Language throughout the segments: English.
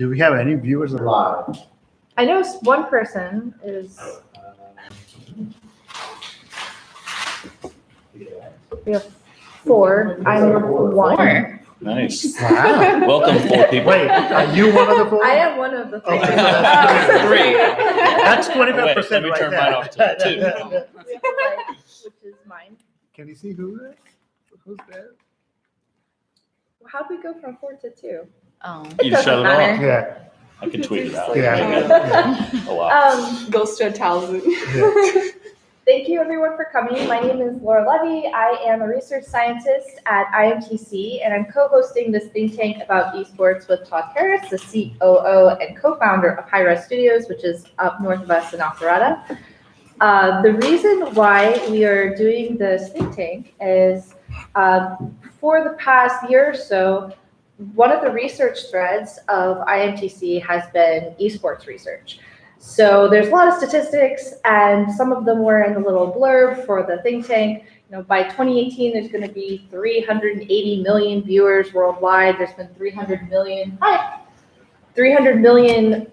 Do we have any viewers live? I know one person is. We have 4. I'm 1. Nice. Wow. Welcome, 4 people. Wait, are you one of the 4? I am one of the 3. Okay, so that's 3. That's 25% Let me right turn there. mine off too. Which is mine. Can you see who's there? How'd we go from 4 to 2? Oh. You just shut it Doesn't off. Yeah. I can tweet it out. Yeah. A lot. Goes to 1,000. Yeah. Thank you everyone for coming. My name is Laura Levy. I am a research scientist at IMTC, and I'm co-hosting this think tank about esports with Todd Harris, the COO and co-founder of High Res Studios, which is up north of us in Alpharetta. The reason why we are doing this think tank is for the past year or so, one of the research threads of IMTC has been esports research. So there's a lot of statistics, and some of them were in the little blurb for the think tank. You know, by 2018, there's going to be 380 million viewers worldwide. There's been 300 million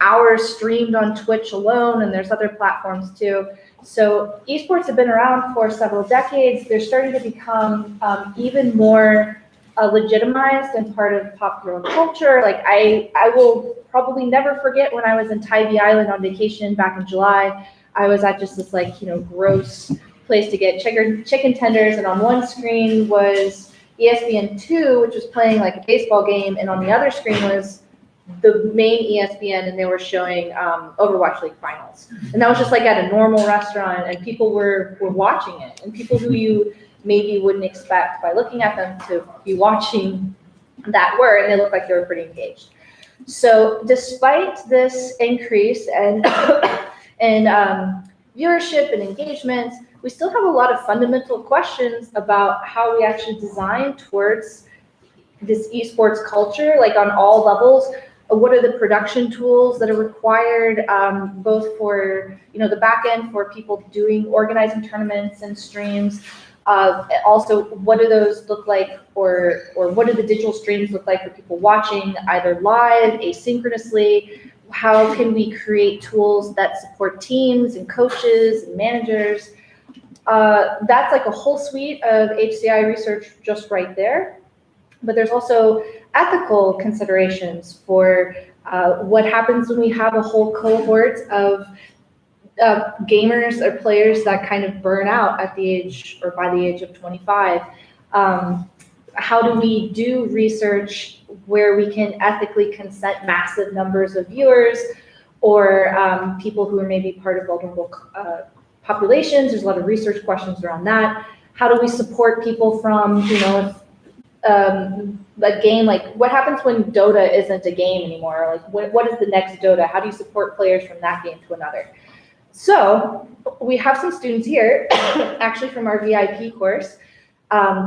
hours streamed on Twitch alone, and there's other platforms too. So esports have been around for several decades. They're starting to become even more legitimized and part of popular culture. Like I will probably never forget when I was in Tybee Island on vacation back in July. I was at just this gross place to get chicken tenders, and on one screen was ESPN2, which was playing like a baseball game, and on the other screen was the main ESPN, and they were showing Overwatch League finals. And that was just like at a normal restaurant, and people were watching it, and people who you maybe wouldn't expect by looking at them to be watching that were, and they looked like they were pretty engaged. So despite this increase and viewership and engagement, we still have a lot of fundamental questions about how we actually design towards this esports culture, like on all levels. What are the production tools that are required, both for the back end for people organizing tournaments and streams? Also, what do those look like, or what do the digital streams look like for people watching either live, asynchronously? How can we create tools that support teams and coaches and managers? That's like a whole suite of HCI research just right there. But there's also ethical considerations for what happens when we have a whole cohort of gamers or players that kind of burn out at the age or by the age of 25. How do we do research where we can ethically consent massive numbers of viewers, or people who are maybe part of vulnerable populations? There's a lot of research questions around that. How do we support people from, a game, like what happens when Dota isn't a game anymore? Like what is the next Dota? How do you support players from that game to another? So we have some students here, actually from our VIP course.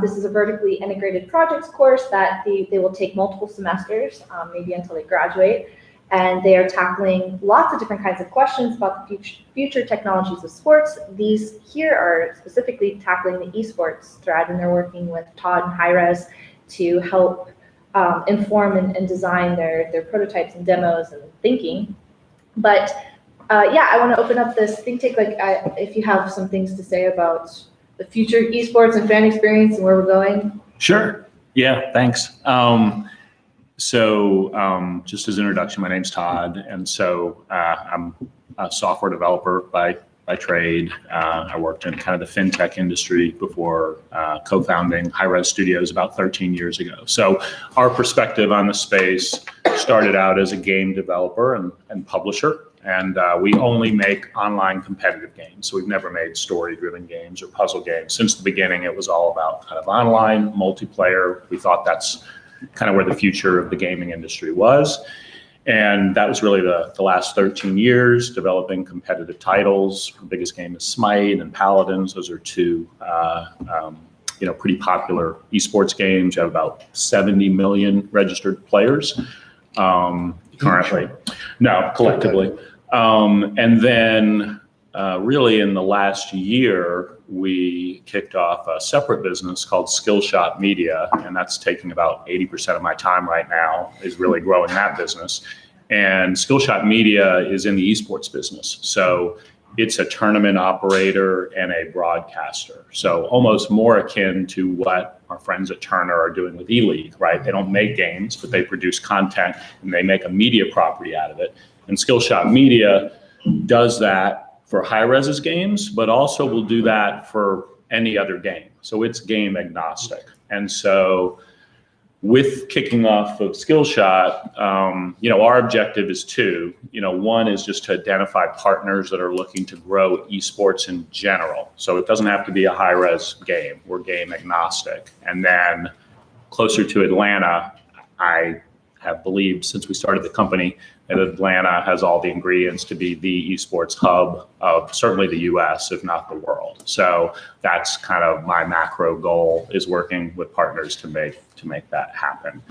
This is a vertically integrated projects course that they will take multiple semesters, maybe until they graduate. And they are tackling lots of different kinds of questions about the future technologies of sports. These here are specifically tackling the esports thread, and they're working with Todd and High Res to help inform and design their prototypes and demos and thinking. But I want to open up this think tank. If you have some things to say about the future esports and fan experience and where we're going. Sure. Yeah, thanks. Just as an introduction, my name's Todd, and so I'm a software developer by trade. I worked in kind of the fintech industry before co-founding High Res Studios about 13 years ago. So our perspective on the space started out as a game developer and publisher, and we only make online competitive games. So we've never made story-driven games or puzzle games. Since the beginning, it was all about kind of online multiplayer. We thought that's kind of where the future of the gaming industry was. And that was really the last 13 years, developing competitive titles. The biggest game is Smite and Paladins. Those are two pretty popular esports games. You have about 70 million registered players currently. No, collectively. And then really in the last year, we kicked off a separate business called Skillshot Media, and that's taking about 80% of my time right now, is really growing that business. And Skillshot Media is in the esports business. So it's a tournament operator and a broadcaster. So almost more akin to what our friends at Turner are doing with E-League, right? They don't make games, but they produce content and they make a media property out of it. And Skillshot Media does that for high-res games, but also will do that for any other game. So it's game agnostic. And so with kicking off of Skillshot, our objective is two. One is just to identify partners that are looking to grow esports in general. So it doesn't have to be a high-res game. We're game agnostic. And then closer to Atlanta, I have believed since we started the company that Atlanta has all the ingredients to be the esports hub of certainly the US, if not the world. So that's kind of my macro goal, is working with partners to make that happen.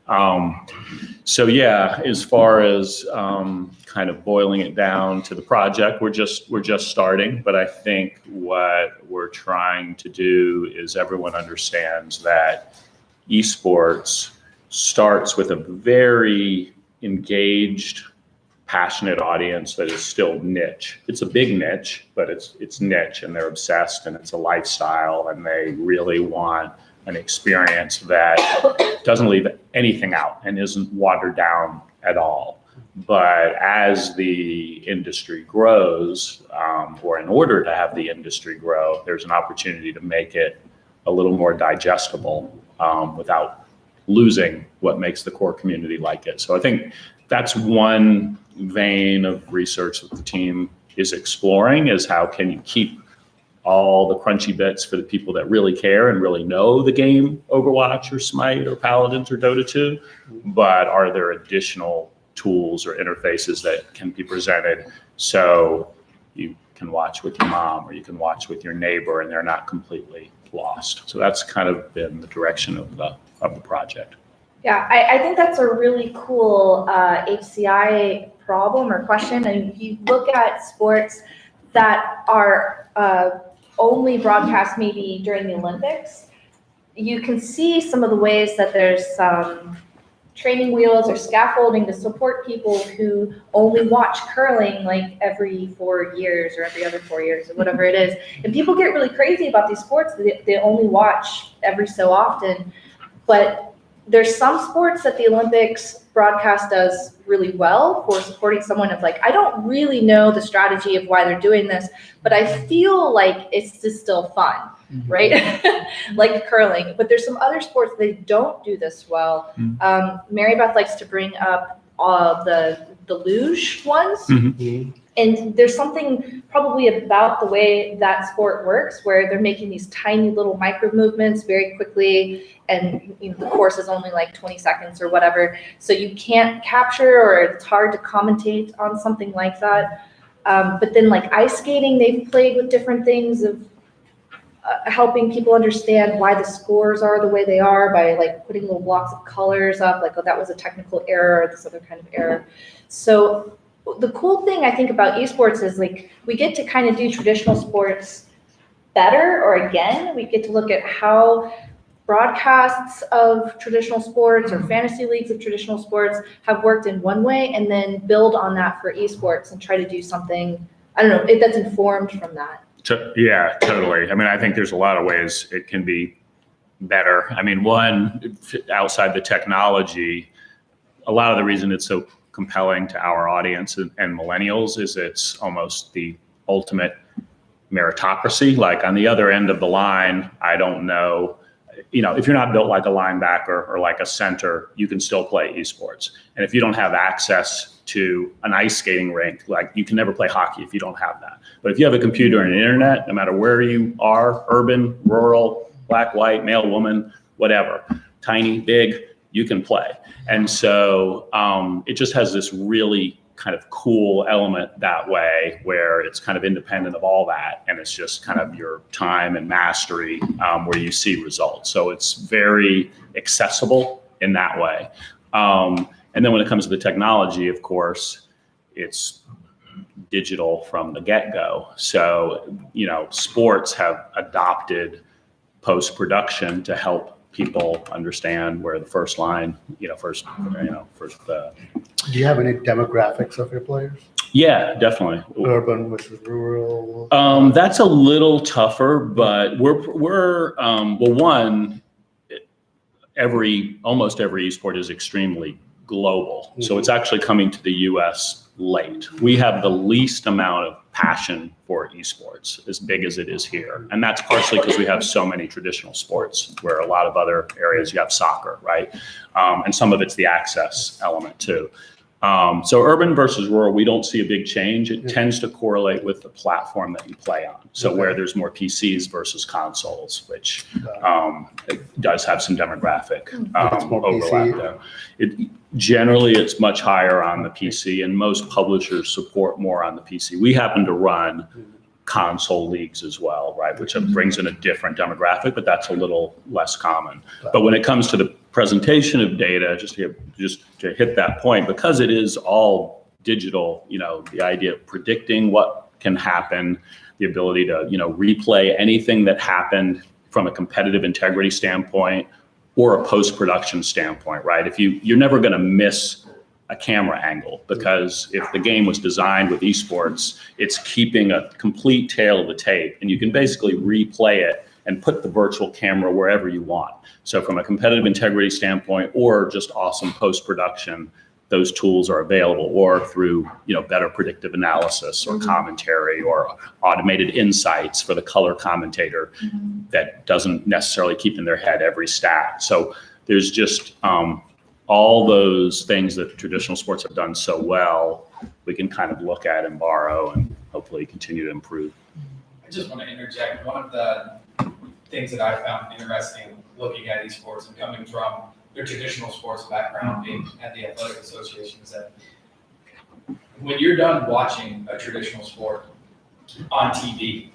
As far as kind of boiling it down to the project, we're just starting, but I think what we're trying to do is everyone understands that esports starts with a very engaged, passionate audience that is still niche. It's a big niche, but it's niche, and they're obsessed, and it's a lifestyle, and they really want an experience that doesn't leave anything out and isn't watered down at all. But as the industry grows, or in order to have the industry grow, there's an opportunity to make it a little more digestible without losing what makes the core community like it. So I think that's one vein of research that the team is exploring, is how can you keep all the crunchy bits for the people that really care and really know the game Overwatch or Smite or Paladins or Dota 2, but are there additional tools or interfaces that can be presented so you can watch with your mom or you can watch with your neighbor and they're not completely lost. So that's kind of been the direction of the project. Yeah, I think that's a really cool HCI problem or question. And if you look at sports that are only broadcast maybe during the Olympics, you can see some of the ways that there's training wheels or scaffolding to support people who only watch curling like every 4 years or every other 4 years or whatever it is. And people get really crazy about these sports that they only watch every so often. But there's some sports that the Olympics broadcast does really well for supporting someone of like, I don't really know the strategy of why they're doing this, but I feel like it's just still fun, right? Like curling. But there's some other sports that don't do this well. Mary Beth likes to bring up the luge ones. And there's something probably about the way that sport works where they're making these tiny little micro movements very quickly, and the course is only like 20 seconds or whatever. So you can't capture, or it's hard to commentate on something like that. But then like ice skating, they've played with different things of helping people understand why the scores are the way they are by like putting little blocks of colors up, like, oh, that was a technical error, or this other kind of error. So the cool thing I think about esports is like we get to kind of do traditional sports better, or again, we get to look at how broadcasts of traditional sports or fantasy leagues of traditional sports have worked in one way, and then build on that for esports and try to do something, I don't know, that's informed from that. Yeah, totally. I mean, I think there's a lot of ways it can be better. I mean, one, outside the technology, a lot of the reason it's so compelling to our audience and millennials is it's almost the ultimate meritocracy. Like on the other end of the line, I don't know, if you're not built like a linebacker or like a center, you can still play esports. And if you don't have access to an ice skating rink, like you can never play hockey if you don't have that. But if you have a computer and an internet, no matter where you are, urban, rural, black, white, male, woman, whatever, tiny, big, you can play. And so it just has this really kind of cool element that way, where it's kind of independent of all that. And it's just kind of your time and mastery where you see results. So it's very accessible in that way. And then when it comes to the technology, of course, it's digital from the get-go. So, sports have adopted post-production to help people understand where the first line, Do you have any demographics of your players? Yeah, definitely. Urban versus rural? That's a little tougher, but we're well, one, almost every esport is extremely global. So it's actually coming to the US late. We have the least amount of passion for esports, as big as it is here. And that's partially because we have so many traditional sports, where a lot of other areas you have soccer, right? And some of it's the access element too. So urban versus rural, we don't see a big change. It tends to correlate with the platform that you play on. So where there's more PCs versus consoles, which it does have some demographic overlap there. Generally, it's much higher on the PC, and most publishers support more on the PC. We happen to run console leagues as well, right? Which brings in a different demographic, but that's a little less common. But when it comes to the presentation of data, just to hit that point, because it is all digital, the idea of predicting what can happen, the ability to, replay anything that happened from a competitive integrity standpoint or a post-production standpoint, right? You're never going to miss a camera angle, because if the game was designed with esports, it's keeping a complete tail of the tape, and you can basically replay it and put the virtual camera wherever you want. So from a competitive integrity standpoint, or just awesome post-production, those tools are available, or through better predictive analysis or commentary or automated insights for the color commentator that doesn't necessarily keep in their head every stat. So there's just all those things that traditional sports have done so well, we can kind of look at and borrow and hopefully continue to improve. I just want to interject. One of the things that I found interesting looking at esports and coming from the traditional sports background, being at the athletic association, is that when you're done watching a traditional sport on TV,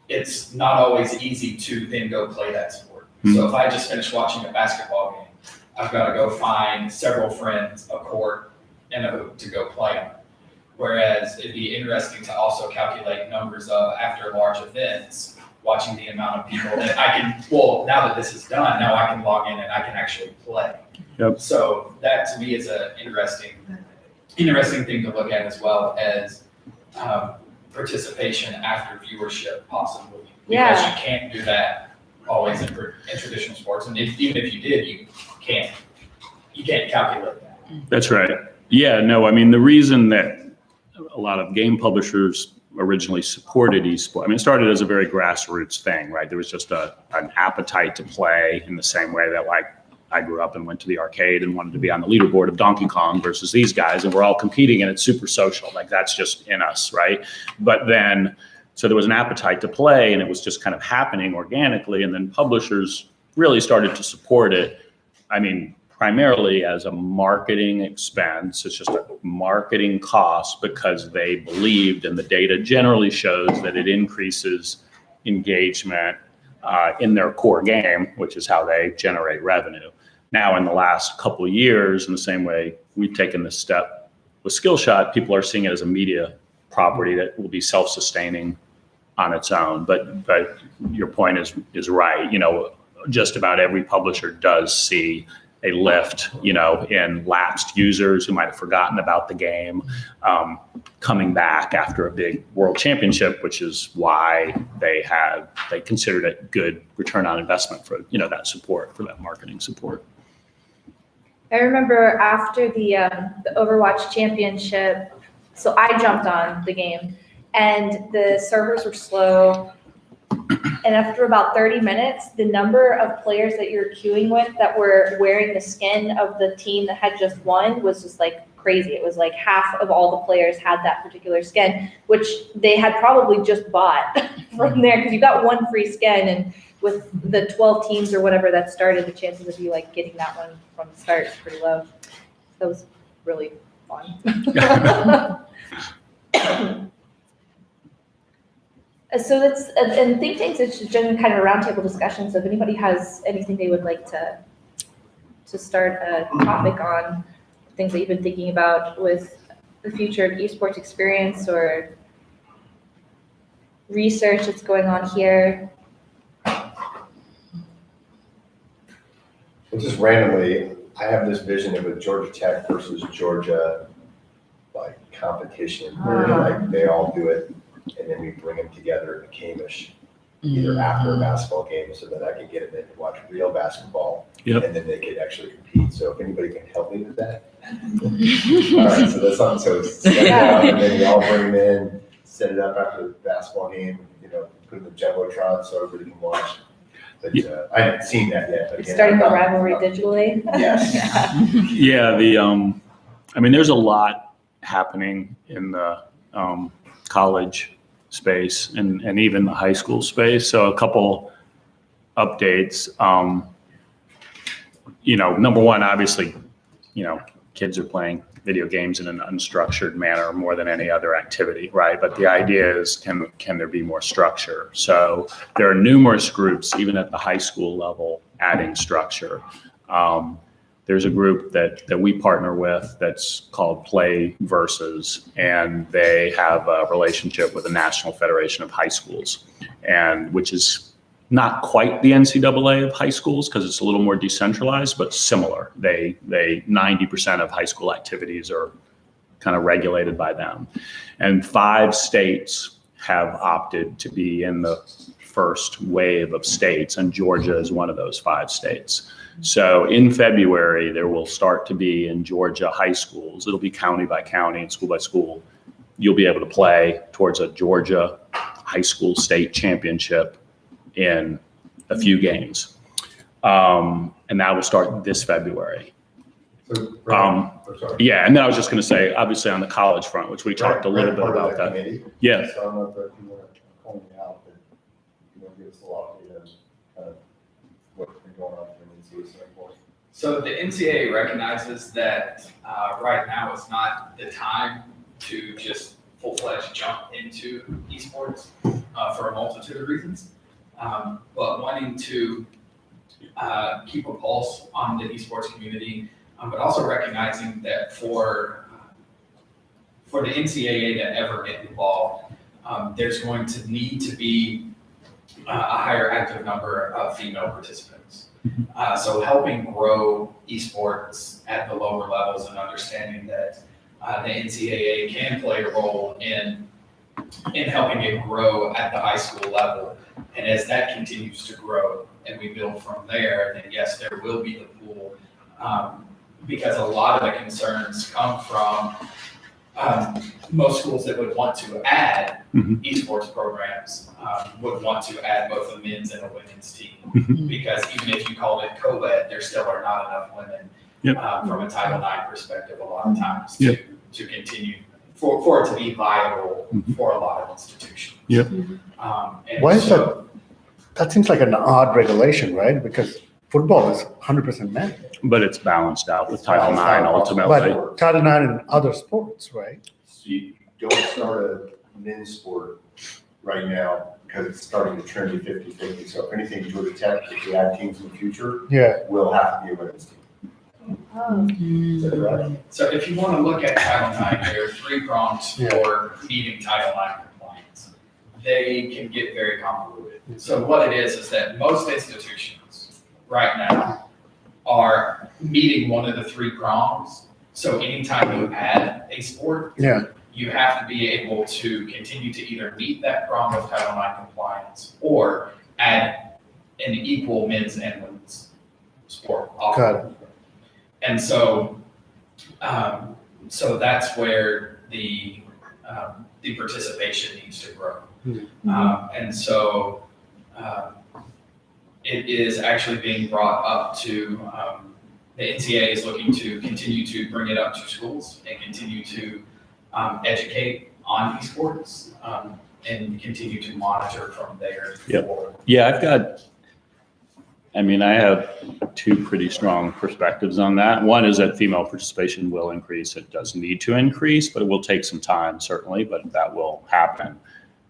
it's not always easy to then go play that sport. So if I just finished watching a basketball game, I've got to go find several friends, a court, and a hoop to go play on. Whereas it'd be interesting to also calculate numbers of, after large events, watching the amount of people that I can, now that this is done, now I can log in and I can actually play. Yep. So that to me is an interesting thing to look at, as well as participation after viewership, possibly. Because you can't do that always in traditional sports. And even if you did, you can't calculate that. That's right. Yeah, no, I mean, the reason that a lot of game publishers originally supported esports, it started as a very grassroots thing, right? There was just an appetite to play, in the same way that, like, I grew up and went to the arcade and wanted to be on the leaderboard of Donkey Kong versus these guys, and we're all competing, and it's super social. Like, that's just in us, right? But then, so there was an appetite to play, and it was just kind of happening organically, and then publishers really started to support it. Primarily as a marketing expense. It's just a marketing cost, because they believed, and the data generally shows, that it increases engagement in their core game, which is how they generate revenue. Now, in the last couple of years, in the same way we've taken this step with Skillshot, people are seeing it as a media property that will be self-sustaining on its own. But your point is right. Just about every publisher does see a lift, in lapsed users who might have forgotten about the game, coming back after a big world championship, which is why they considered it good return on investment for, that support, for that marketing support. I remember after the Overwatch championship, so I jumped on the game, and the servers were slow. And after about 30 minutes, the number of players that you're queuing with that were wearing the skin of the team that had just won was just like crazy. It was like half of all the players had that particular skin, which they had probably just bought from there, because you got one free skin, and with the 12 teams or whatever that started, the chances of you like getting that one from the start is pretty low. That was really fun. So that's, and think tanks, it's just generally kind of a roundtable discussion. So if anybody has anything they would like to start a topic on, things that you've been thinking about with the future of esports experience or research that's going on here. Well, just randomly, I have this vision of a Georgia Tech versus Georgia like competition. Ah. Like they all do it, and then we bring them together in Camish, either after a basketball game, so that I can get them in and watch real basketball, Yep. and then they could actually compete. So if anybody can help me with that, all right. So that's something. So set it up, and then we all bring them in, set it up after the basketball game. Put in the jumbotron so everybody can watch. But I haven't seen that yet. But You're again, starting the I'm- rivalry digitally. Yes. Yeah, I mean, there's a lot happening in the college space and even the high school space. So a couple updates. Number one, obviously, kids are playing video games in an unstructured manner more than any other activity, right? But the idea is, can there be more structure? So there are numerous groups, even at the high school level, adding structure. There's a group that we partner with that's called Play Versus, and they have a relationship with the National Federation of High Schools, and which is not quite the NCAA of high schools because it's a little more decentralized, but similar. They 90% of high school activities are kind of regulated by them. And 5 states have opted to be in the first wave of states, and Georgia is one of those 5 states. So in February, there will start to be in Georgia high schools, it'll be county by county and school by school, you'll be able to play towards a Georgia high school state championship in a few games. And that will start this February. So, sorry. Yeah, and then I was just going to say, obviously on the college front, which we talked a little bit about that. Committee. Yeah. So I don't know if you want to call me out, but give us a lot of data, kind of what's been going on in the NCAA standpoint. So the NCAA recognizes that right now is not the time to just full-fledged jump into esports for a multitude of reasons. But wanting to keep a pulse on the esports community, but also recognizing that for the NCAA to ever get involved, there's going to need to be a higher active number of female participants. So helping grow esports at the lower levels and understanding that the NCAA can play a role in helping it grow at the high school level. And as that continues to grow and we build from there, then yes, there will be the pool. Because a lot of the concerns come from most schools that would want to add esports programs would want to add both a men's and a women's team. Because even if you called it co-ed, there still are not enough women from a Title IX perspective a lot of times to continue for it to be viable for a lot of institutions. Why is that? That seems like an odd regulation, right? Because football is 100% men. But it's balanced out with Title IX ultimately. But Title IX in other sports, right? So you don't start a men's sport right now because it's starting to trend to 50-50. So if anything, Georgia Tech, if we add teams in the future, Yeah. will have to be a women's team. Is that right? So if you want to look at Title IX, there are 3 prongs for meeting Title IX compliance. They can get very convoluted. So what it is that most institutions right now are meeting one of the 3 prongs. So anytime you add a sport, you have to be able to continue to either meet that prong of Title IX compliance or add an equal men's and women's sport. Got it. And so, so that's where the participation needs to grow. And so it is actually being brought up to, the NCAA is looking to continue to bring it up to schools and continue to educate on esports and continue to monitor from there. forward. Yeah, I have 2 pretty strong perspectives on that. One is that female participation will increase. It does need to increase, but it will take some time, certainly, but that will happen.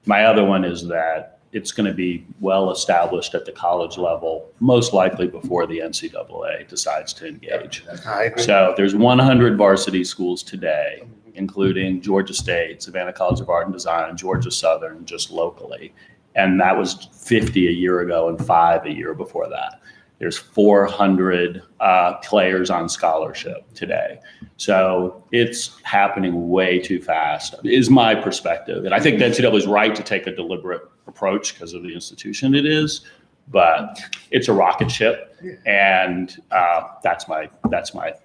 My other one is that it's going to be well established at the college level, most likely before the NCAA decides to engage. I agree. So there's 100 varsity schools today, including Georgia State, Savannah College of Art and Design, Georgia Southern, just locally. And that was 50 a year ago and 5 a year before that. There's 400 players on scholarship today. So it's happening way too fast, is my perspective. And I think the NCAA is right to take a deliberate approach because of the institution it is, but it's a rocket ship. And that's my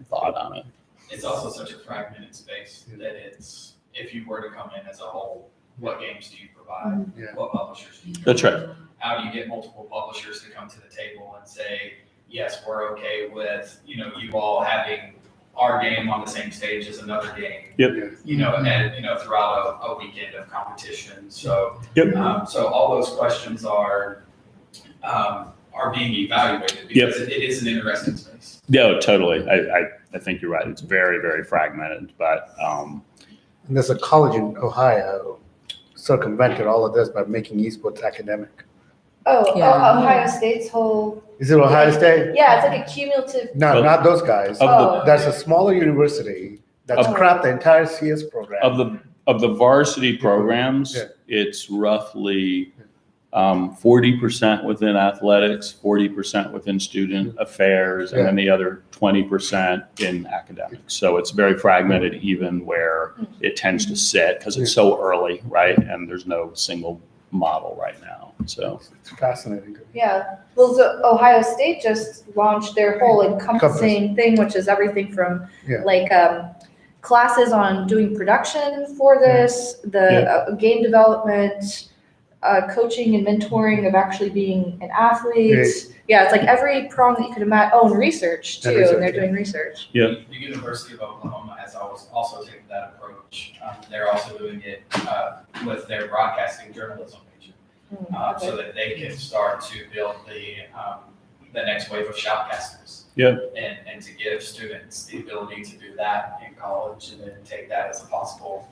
thought on it. It's also such a fragmented space that it's, if you were to come in as a whole, what games do you provide? Yeah. What publishers do you That's right. How do you get multiple publishers to come to the table and say, yes, we're okay with, you all having our game on the same stage as another game. Yep. And throughout a weekend of competition. So, Yep. So all those questions are being evaluated because it is an interesting space. No, totally. I think you're right. It's very, very fragmented, but And there's a college in Ohio circumvented all of this by making esports academic. Ohio State's whole, Is it Ohio State? yeah, it's like a cumulative. No, not those guys. Oh. There's a smaller university that's scrapped the entire CS program. of the varsity programs, Yeah. it's roughly 40% within athletics, 40% within student affairs, and then the other 20% in academics. So it's very fragmented even where it tends to sit because it's so early, right? And there's no single model right now. So It's fascinating. Yeah, well, so Ohio State just launched their whole encompassing thing, which is everything from Yeah. like classes on doing production for this, the game development, coaching and mentoring of actually being an athlete. Yeah, it's like every prong that you could imagine. Oh, and research too, and they're doing research. Yeah. The University of Oklahoma has also taken that approach. They're also doing it with their broadcasting journalism major. So that they can start to build the next wave of shoutcasters. Yep. And to give students the ability to do that in college and then take that as a possible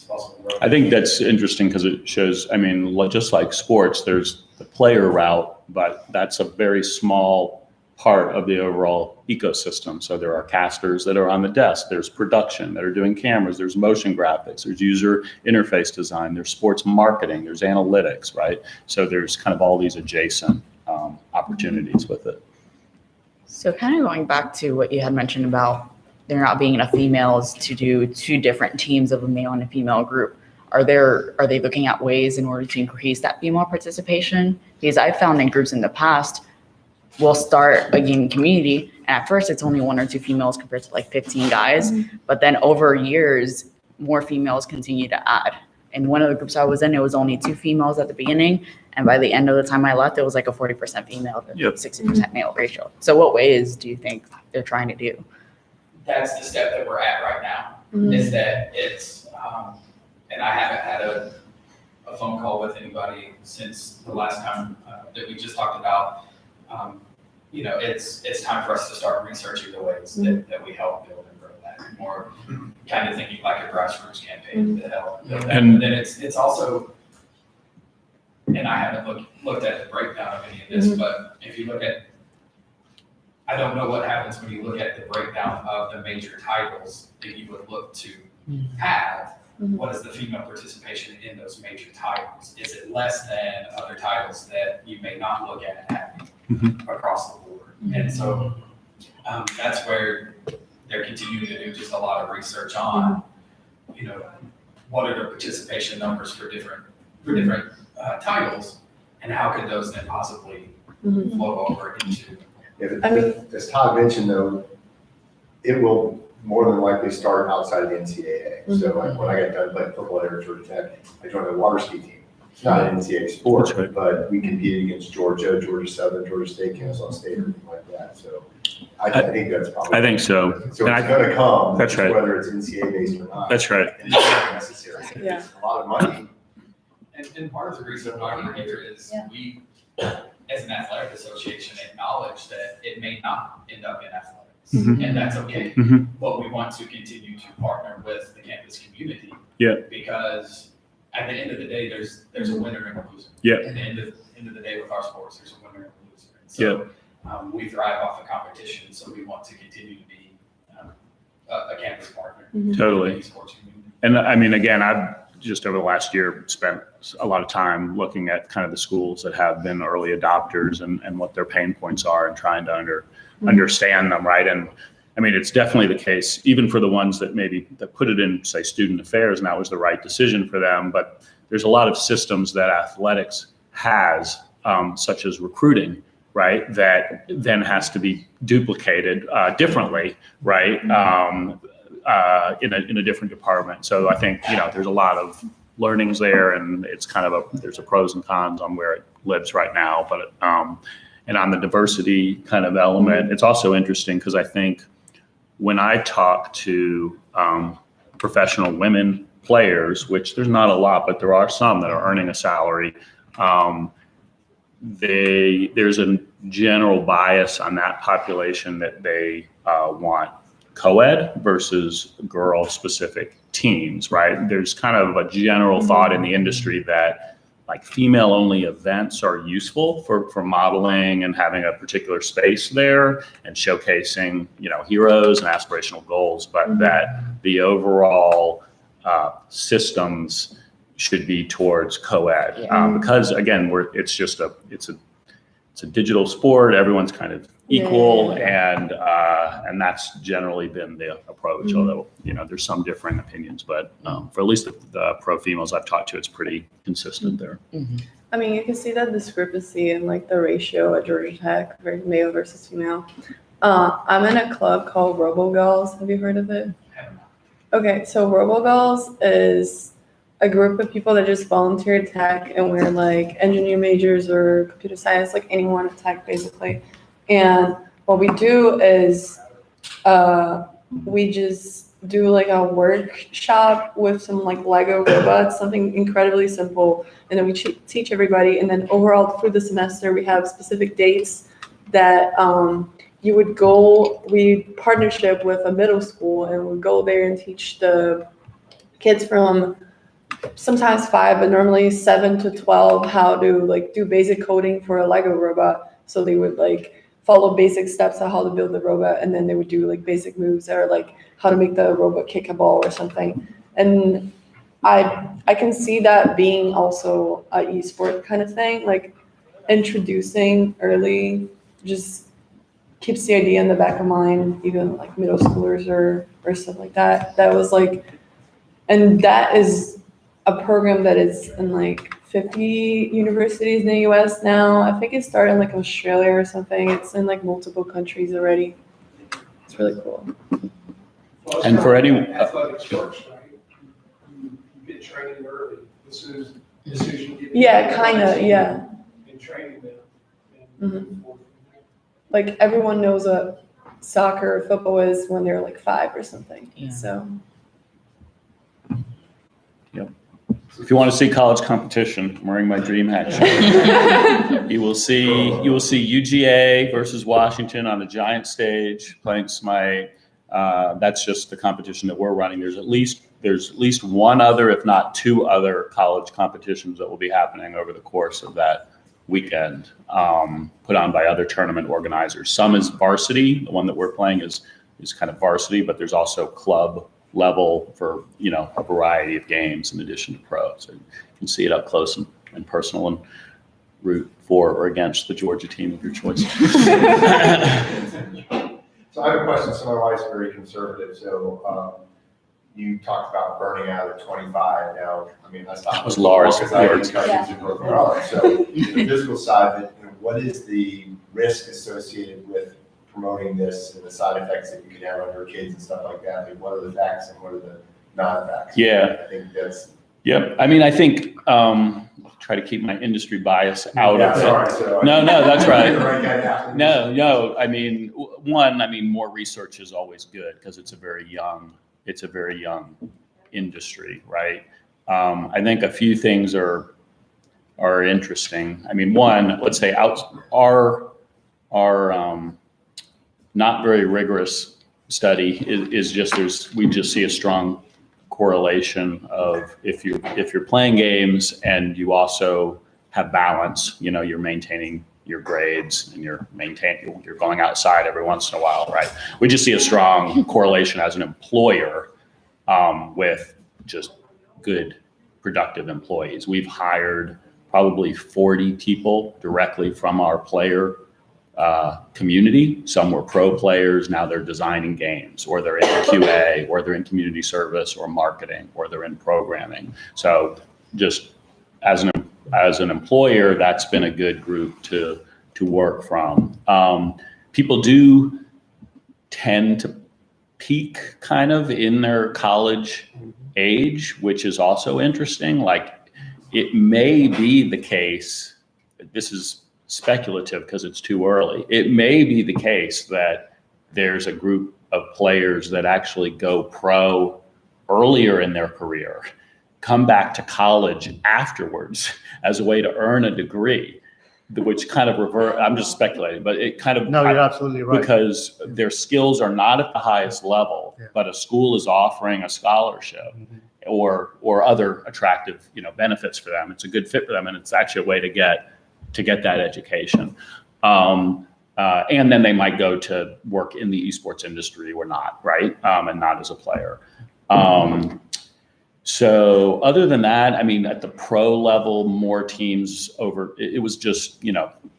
road. I think that's interesting because it shows, I mean, just like sports, there's the player route, but that's a very small part of the overall ecosystem. So there are casters that are on the desk, there's production that are doing cameras, there's motion graphics, there's user interface design, there's sports marketing, there's analytics, right? So there's kind of all these adjacent opportunities with it. So kind of going back to what you had mentioned about there not being enough females to do two different teams of a male and a female group. Are they looking at ways in order to increase that female participation? Because I've found in groups in the past, we'll start a gaming community, and at first it's only 1 or 2 females compared to like 15 guys. But then over years, more females continue to add. In one of the groups I was in, it was only 2 females at the beginning. And by the end of the time I left, it was like a 40% female to 60% male ratio. So what ways do you think they're trying to do? That's the step that we're at right now, is that it's, and I haven't had a phone call with anybody since the last time that we just talked about. It's time for us to start researching the ways that we help build and grow that. More kind of thinking like a grassroots campaign to help build that. And then it's also, and I haven't looked at the breakdown of any of this, but if you look at, I don't know what happens when you look at the breakdown of the major titles that you would look to have. What is the female participation in those major titles? Is it less than other titles that you may not look at having across the board? And so that's where they're continuing to do just a lot of research on, what are the participation numbers for different titles, and how could those then possibly flow over into. As Todd mentioned, though, it will more than likely start outside of the NCAA. So like when I got done playing football at Georgia Tech, I joined the water ski team. It's not an NCAA sport, That's right. but we competed against Georgia Southern, Georgia State, Kansas State, everything like that. So I think that's probably. I think so. So And it's going to come, That's right. whether it's NCAA based or not. That's right. And it's not necessary. Yeah. It's a lot of money. And part of the reason why we're here is we, as an athletic association, acknowledge that it may not end up in athletics. And that's okay. But we want to continue to partner with the campus community. Yeah. Because at the end of the day, there's a winner and a loser. Yeah. At the end of the day with our sports, there's a winner and a loser. And so we thrive off of competition, so we want to continue to be a campus partner. Totally. In the sports community. And I mean, again, just over the last year spent a lot of time looking at kind of the schools that have been early adopters and what their pain points are and trying to understand them, right? And I mean, it's definitely the case, even for the ones that put it in, say, student affairs, and that was the right decision for them. But there's a lot of systems that athletics has, such as recruiting, right, that then has to be duplicated differently, right, in a different department. So I think, there's a lot of learnings there, and it's kind of there's a pros and cons on where it lives right now. But and on the diversity kind of element, it's also interesting because I think when I talk to professional women players, which there's not a lot, but there are some that are earning a salary, there's a general bias on that population that they want co-ed versus girl-specific teams, right? There's kind of a general thought in the industry that like female-only events are useful for modeling and having a particular space there and showcasing, heroes and aspirational goals, but that the overall systems should be towards co-ed because again, it's a digital sport. Everyone's kind of equal, and that's generally been the approach. Although there's some differing opinions, but for at least the pro females I've talked to, it's pretty consistent there. I mean, you can see that discrepancy in like the ratio at Georgia Tech, male versus female. I'm in a club called RoboGirls. Have you heard of it? Okay, so RoboGirls is a group of people that just volunteer at tech, and we're like engineer majors or computer science, like anyone at tech basically. And what we do is we just do like a workshop with some like Lego robots, something incredibly simple. And then we teach everybody. And then overall through the semester, we have specific dates that you would go, we partnership with a middle school and we go there and teach the kids from sometimes 5, but normally 7 to 12, how to like do basic coding for a Lego robot. So they would like follow basic steps on how to build the robot, and then they would do like basic moves or like how to make the robot kick a ball or something. And I can see that being also a esport kind of thing, like introducing early just keeps the idea in the back of mind, even like middle schoolers or stuff like that. That was like, and that is a program that is in like 50 universities in the US now. I think it started in like Australia or something. It's in like multiple countries already. It's really cool. And for anyone, athletics first, right? You get training early as soon as you get. Yeah, kind of, yeah. And training them. Mhm. Like everyone knows what soccer or football is when they're like 5 or something. Yeah. So if you want to see college competition, I'm wearing my dream hat shirt. You will see UGA versus Washington on a giant stage playing Smite. That's just the competition that we're running. There's at least one other, if not 2 other college competitions that will be happening over the course of that weekend, put on by other tournament organizers. Some is varsity. The one that we're playing is kind of varsity, but there's also club level for a variety of games in addition to pro. So you can see it up close and personal and root for or against the Georgia team of your choice. So I have a question. So my wife's very conservative. So you talked about burning out at 25. Now, I mean, that's not That was Laura's because I words. encourage you to broken arm. So the physical side, what is the risk associated with promoting this and the side effects that you could have on your kids and stuff like that? Like, what are the facts and what are the non-facts? Yeah. I think that's. Yep. I mean, I think I'll try to keep my industry bias out of it. Sorry, so No, that's right. You're the right guy to ask. No. I mean, more research is always good because it's a very young industry, right? I think a few things are interesting. I mean, one, let's say our not very rigorous study is just we just see a strong correlation of if you're playing games and you also have balance, you're maintaining your grades and you're going outside every once in a while, right? We just see a strong correlation as an employer with just good productive employees. We've hired probably 40 people directly from our player community. Some were pro players, now they're designing games, or they're in QA, or they're in community service or marketing, or they're in programming. So just as an employer, that's been a good group to work from. People do tend to peak kind of in their college age, which is also interesting. Like, it may be the case, this is speculative because it's too early, it may be the case that there's a group of players that actually go pro earlier in their career, come back to college afterwards as a way to earn a degree, which kind of revert, I'm just speculating, but it kind of. No, you're absolutely right. Because their skills are not at the highest level, but a school is offering a scholarship or other attractive, benefits for them. It's a good fit for them, and it's actually a way to get that education. And then they might go to work in the esports industry or not, right? And not as a player. So other than that, I mean, at the pro level, more teams it was just,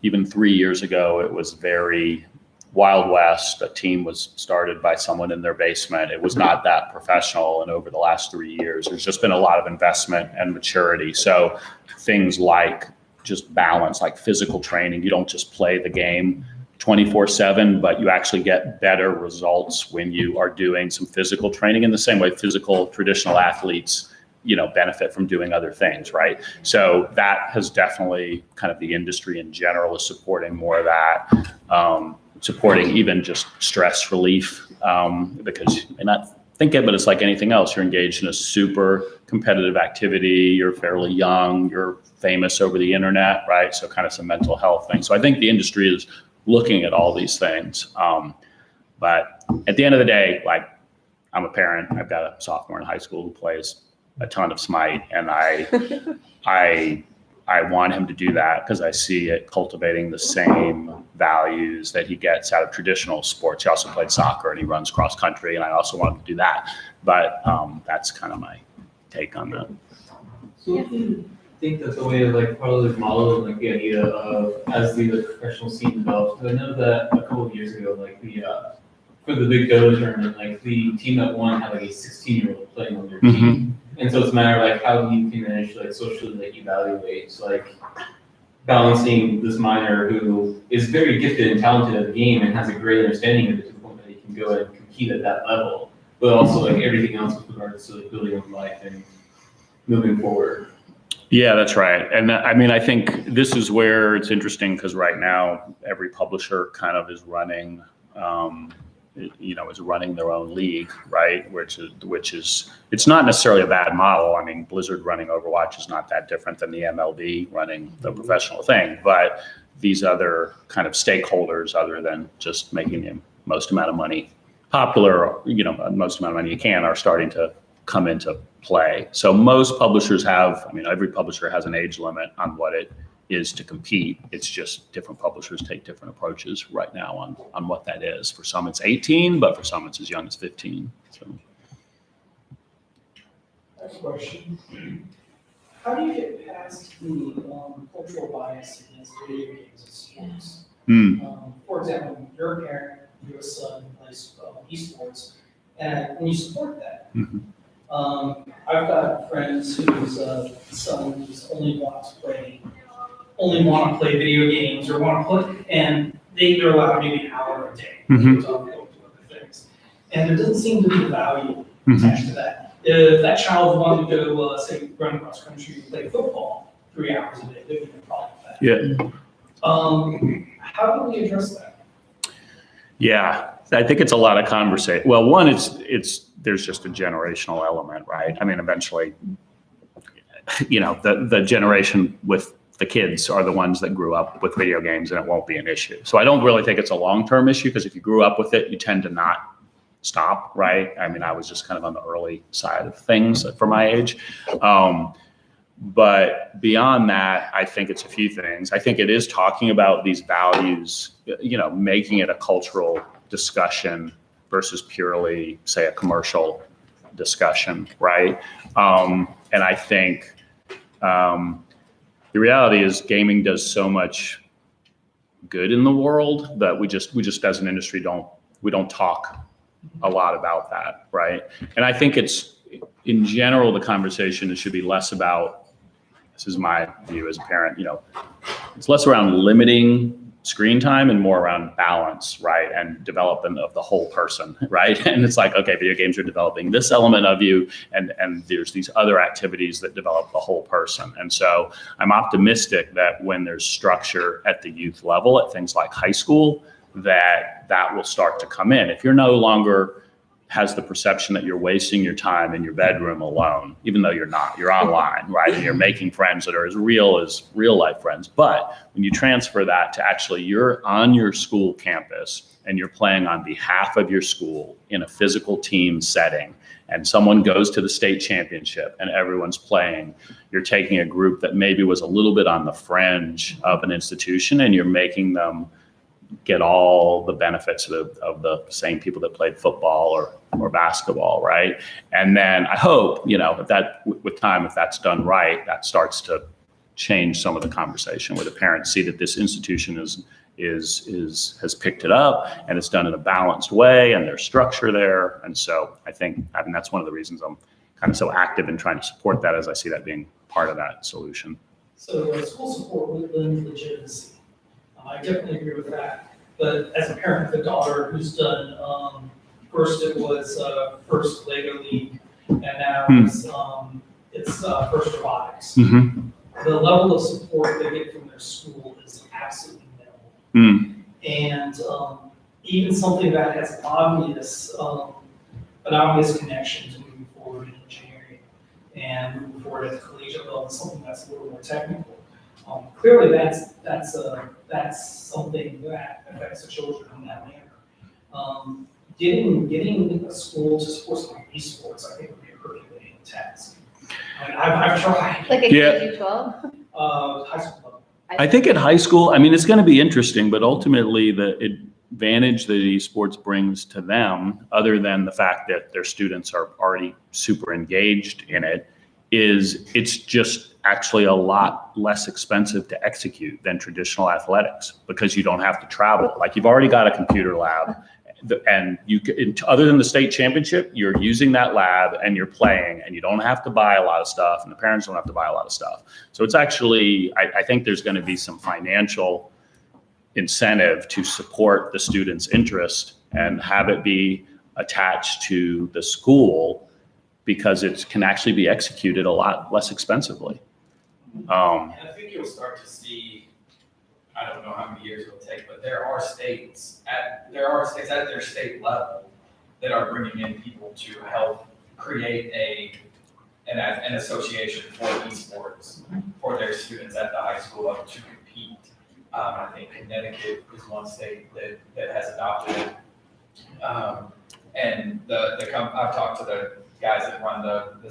even 3 years ago, it was very Wild West. A team was started by someone in their basement. It was not that professional. And over the last 3 years, there's just been a lot of investment and maturity. So things like just balance, like physical training, you don't just play the game 24/7, but you actually get better results when you are doing some physical training, in the same way traditional athletes, benefit from doing other things, right? So that has definitely kind of the industry in general is supporting more of that, supporting even just stress relief, because you may not think it, but it's like anything else. You're engaged in a super competitive activity. You're fairly young. You're famous over the internet, right? So kind of some mental health things. So I think the industry is looking at all these things. But at the end of the day, like, I'm a parent. I've got a sophomore in high school who plays a ton of Smite, and I want him to do that because I see it cultivating the same values that he gets out of traditional sports. He also played soccer and he runs cross country, and I also want him to do that. But that's kind of my take on that. So do you think that's a way to probably model the idea of as the professional scene develops? Because I know that a couple of years ago, for the Big Go tournament, the team that won had a 16-year-old playing on their team. And so it's a matter of how you can manage to socially evaluate. So balancing this minor who is very gifted and talented at the game and has a great understanding of it to the point that he can go and compete at that level, but also everything else with regards to building up life and moving forward. Yeah, that's right. And I mean, I think this is where it's interesting because right now every publisher kind of is running, is running their own league, right? Which is, it's not necessarily a bad model. I mean, Blizzard running Overwatch is not that different than the MLB running the professional thing, but these other kind of stakeholders, other than just making the most amount of money popular, most amount of money you can, are starting to come into play. So most publishers every publisher has an age limit on what it is to compete. It's just different publishers take different approaches right now on what that is. For some it's 18, but for some it's as young as 15. So. Next question. How do you get past the cultural bias against video games and sports? For example, you're a parent, you have a son who plays esports, and you support that. I've got friends whose sons only want to play video games or want to play, and they're allowed maybe an hour a day to talk to other things. And there doesn't seem to be value attached to that. If that child wanted to go, say, run cross country and play football 3 hours a day, there would be a problem with that. Yeah. How do we address that? Yeah, I think it's a lot of conversation. Well, one, there's just a generational element, right? I mean, eventually, the generation with the kids are the ones that grew up with video games, and it won't be an issue. So I don't really think it's a long-term issue, because if you grew up with it, you tend to not stop, right? I mean, I was just kind of on the early side of things for my age. But beyond that, I think it's a few things. I think it is talking about these values, making it a cultural discussion versus purely, say, a commercial discussion, right? And I think the reality is gaming does so much good in the world that we just as an industry don't talk a lot about that, right? And I think it's, in general, the conversation should be less about, this is my view as a parent, it's less around limiting screen time and more around balance, right? And development of the whole person, right? And it's like, okay, video games are developing this element of you, and there's these other activities that develop the whole person. And so I'm optimistic that when there's structure at the youth level, at things like high school, that will start to come in. If you're no longer has the perception that you're wasting your time in your bedroom alone, even though you're not, you're online, right? And you're making friends that are as real life friends. But when you transfer that to actually you're on your school campus and you're playing on behalf of your school in a physical team setting, and someone goes to the state championship and everyone's playing, you're taking a group that maybe was a little bit on the fringe of an institution and you're making them get all the benefits of the same people that played football or basketball, right? And then I hope, if that, with time, if that's done right, that starts to change some of the conversation where the parents see that this institution has picked it up and it's done in a balanced way and there's structure there. And so I think that's one of the reasons I'm kind of so active in trying to support that, as I see that being part of that solution. So school support would lend legitimacy. I definitely agree with that. But as a parent with a daughter who's done, first it was first Lego League, and now it's first robotics. Mm-hmm. The level of support they get from their school is absolutely minimal. And even something that has an obvious connection to moving forward in engineering and moving forward at the collegiate level, something that's a little more technical. Clearly, that's something that affects the children in that manner. Getting a school to support something like esports, I think, would be a Herculean task. I mean, I've tried. Like a K-12? High school level. I think at high school, it's going to be interesting, but ultimately the advantage that esports brings to them, other than the fact that their students are already super engaged in it, is it's just actually a lot less expensive to execute than traditional athletics because you don't have to travel. Like, you've already got a computer lab, and other than the state championship, you're using that lab and you're playing, and you don't have to buy a lot of stuff, and the parents don't have to buy a lot of stuff. So it's actually, I think there's going to be some financial incentive to support the student's interest and have it be attached to the school, because it can actually be executed a lot less expensively. And I think you'll start to see, I don't know how many years it'll take, but there are states at their state level that are bringing in people to help create an association for esports for their students at the high school level to compete. I think Connecticut is one state that has adopted it. And I've talked to the guys that run the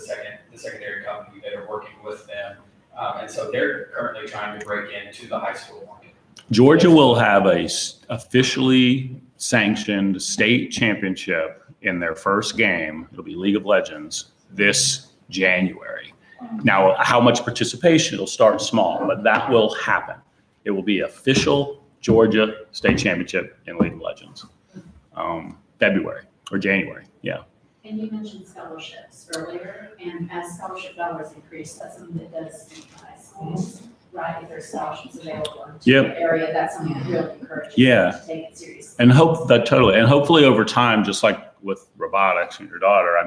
secondary company that are working with them. And so they're currently trying to break into the high school market. Georgia will have a officially sanctioned state championship in their first game. It'll be League of Legends this January. Now, how much participation? It'll start small, but that will happen. It will be official Georgia state championship in League of Legends, February or January. Yeah. And you mentioned scholarships earlier, and as scholarship dollars increase, that's something that does high schools, right? If there's scholarships available in the area, that's something that really encourages them to take it seriously. And hopefully over time, just like with robotics and your daughter,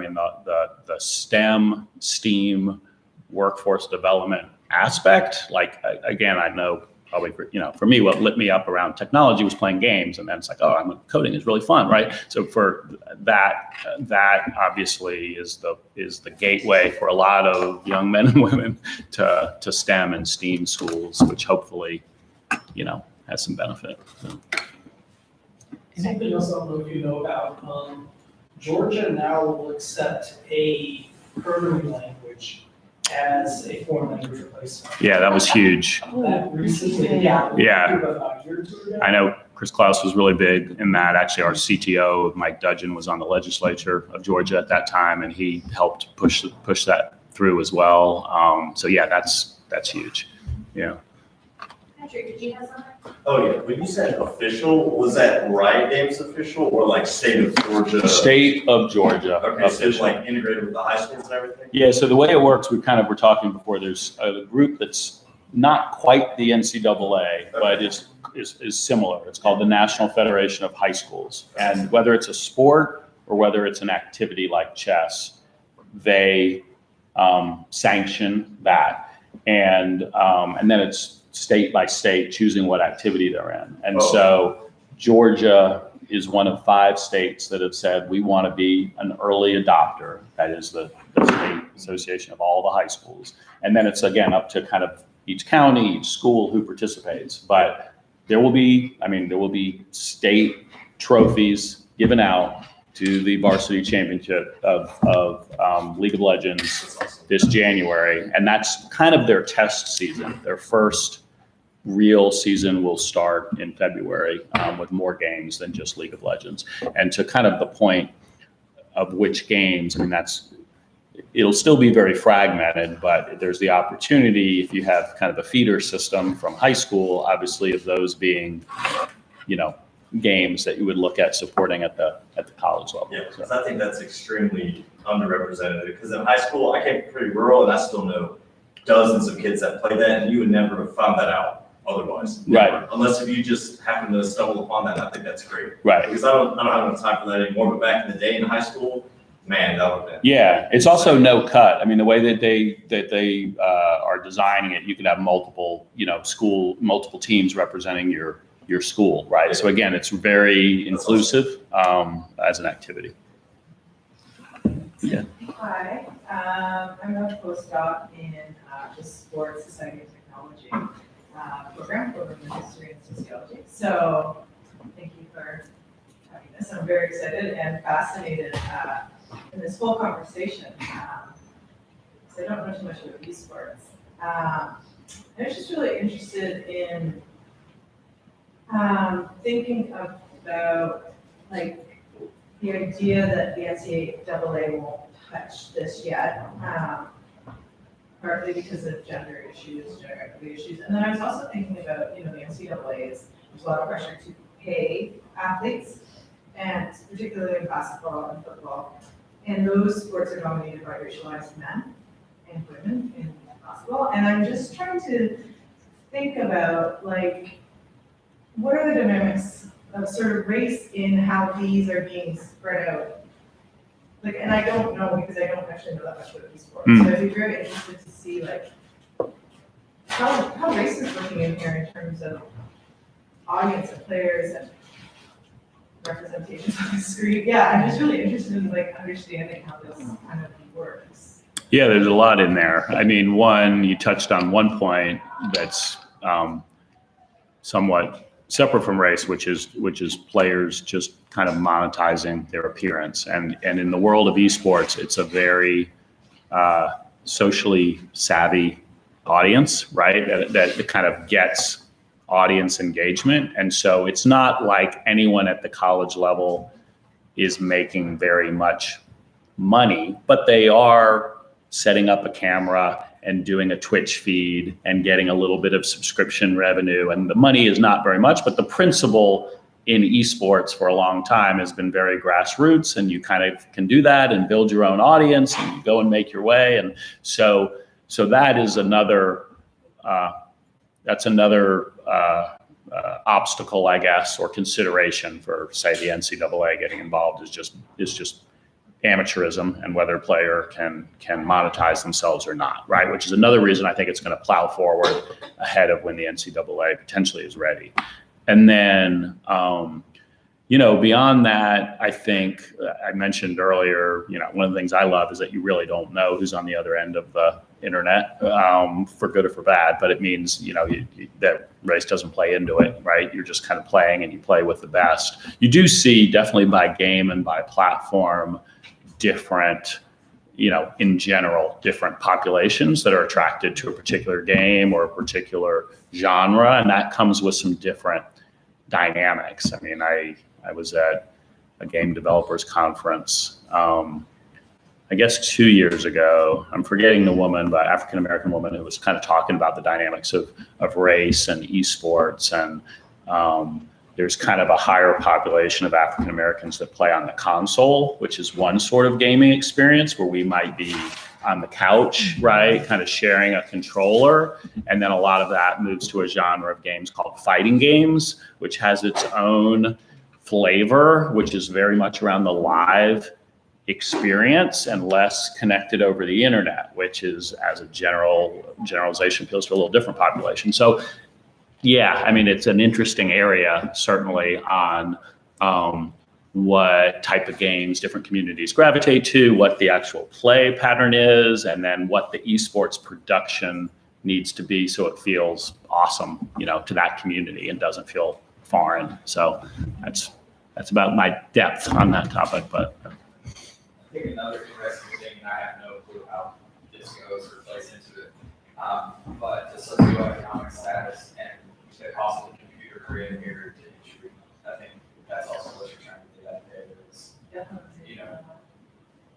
the STEM workforce development aspect, like, again, I know probably for me, what lit me up around technology was playing games, and then it's like, coding is really fun, right? So for that obviously is the gateway for a lot of young men and women to STEM and STEAM schools, which hopefully has some benefit. So. Something else I don't know if you know about, Georgia now will accept a programming language as a foreign language replacement. Yeah, that was huge. That recently, Yeah. about a year or two ago. I know Chris Klaus was really big in that. Actually, our CTO, Mike Dudgeon, was on the legislature of Georgia at that time, and he helped push that through as well. So yeah, that's huge. Yeah. Patrick, did you have something? Oh, yeah. When you said official, was that Riot Games official or like state of Georgia? State of Georgia. Okay, so it's official. like integrated with the high schools and everything? Yeah, so the way it works, we kind of were talking before, there's a group that's not quite the NCAA, but is similar. It's called the National Federation of High Schools. And whether it's a sport or whether it's an activity like chess, they sanction that. And then it's state by state choosing what activity they're in. And so Georgia is one of 5 states that have said, we want to be an early adopter. That is the state association of all the high schools. And then it's again up to kind of each county, each school who participates. But there will be state trophies given out to the varsity championship of League of Legends this January. And that's kind of their test season. Their first real season will start in February with more games than just League of Legends. And to kind of the point of which games, I mean, it'll still be very fragmented, but there's the opportunity, if you have kind of a feeder system from high school, obviously of those being, games that you would look at supporting at the college level. Yeah, because I think that's extremely underrepresented, because in high school, I came pretty rural and I still know dozens of kids that play that, and you would never have found that out otherwise. Right. Never. Unless if you just happen to stumble upon that, I think that's great. Right. Because I don't have enough time for that anymore, but back in the day in high school, man, that would have been. Yeah, it's also no cut. I mean, the way that they are designing it, you could have multiple teams representing your school, right? So again, it's very inclusive as an activity. Yeah. Hi, I'm a postdoc in the Sports Society and Technology program in history and sociology. So thank you for having this. I'm very excited and fascinated in this whole conversation. So I don't know too much about esports. I was just really interested in thinking about like the idea that the NCAA won't touch this yet, partly because of gender issues, gender equity issues, and then I was also thinking about the NCAA there's a lot of pressure to pay athletes, and particularly in basketball and football, and those sports are dominated by racialized men and women in basketball, and I'm just trying to think about like, what are the dynamics of sort of race in how these are being spread out? Like, and I don't know because I don't actually know that much about esports. So I'd be very interested to see like how race is looking in here in terms of audience and players and representations on the screen. Yeah, I'm just really interested in like understanding how this kind of works. Yeah, there's a lot in there. I mean, you touched on one point that's somewhat separate from race, which is players just kind of monetizing their appearance. And in the world of esports, it's a very socially savvy audience, right? That kind of gets audience engagement. And so it's not like anyone at the college level is making very much money, but they are setting up a camera and doing a Twitch feed and getting a little bit of subscription revenue. And the money is not very much, but the principle in esports for a long time has been very grassroots, and you kind of can do that and build your own audience and you go and make your way. And so that is another, obstacle, I guess, or consideration for, say, the NCAA getting involved is just amateurism and whether a player can monetize themselves or not, right? Which is another reason I think it's going to plow forward ahead of when the NCAA potentially is ready. And then, beyond that, I think I mentioned earlier, one of the things I love is that you really don't know who's on the other end of the internet, for good or for bad, but it means, that race doesn't play into it, right? You're just kind of playing and you play with the best. You do see definitely by game and by platform, different, in general, different populations that are attracted to a particular game or a particular genre. And that comes with some different dynamics. I mean, I was at a game developers conference, I guess 2 years ago. I'm forgetting the woman, but African-American woman who was kind of talking about the dynamics of race and esports. And there's kind of a higher population of African-Americans that play on the console, which is one sort of gaming experience where we might be on the couch, right, kind of sharing a controller. And then a lot of that moves to a genre of games called fighting games, which has its own flavor, which is very much around the live experience and less connected over the internet, which is, as a generalization, appeals to a little different population. So yeah, I mean, it's an interesting area, certainly, on what type of games different communities gravitate to, what the actual play pattern is, and then what the esports production needs to be so it feels awesome, to that community and doesn't feel foreign. So that's about my depth on that topic. But I think another interesting thing, and I have no clue how this goes or plays into it, but the socioeconomic status and the cost of the computer created here to industry. I think that's also what you're trying to get at there.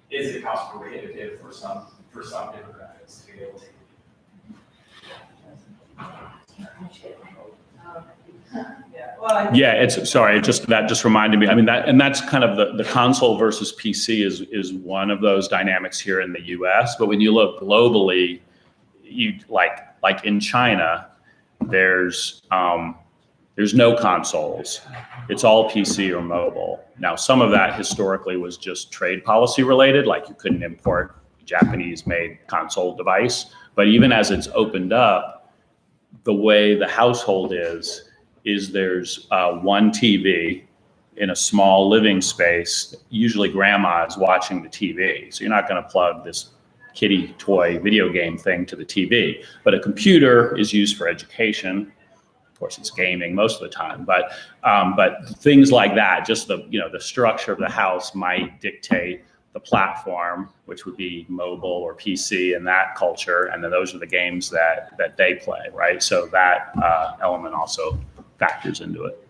Is it cost prohibitive for some demographics to be able to? yeah, that just reminded me. I mean, that's kind of the console versus PC is one of those dynamics here in the US. But when you look globally, you like in China, there's no consoles. It's all PC or mobile. Now, some of that historically was just trade policy related, like you couldn't import a Japanese-made console device. But even as it's opened up, the way the household is there's one TV in a small living space. Usually grandma is watching the TV. So you're not going to plug this kiddie toy video game thing to the TV. But a computer is used for education. Of course, it's gaming most of the time, but things like that, just the structure of the house might dictate the platform, which would be mobile or PC in that culture, and then those are the games that they play, right? So that element also factors into it.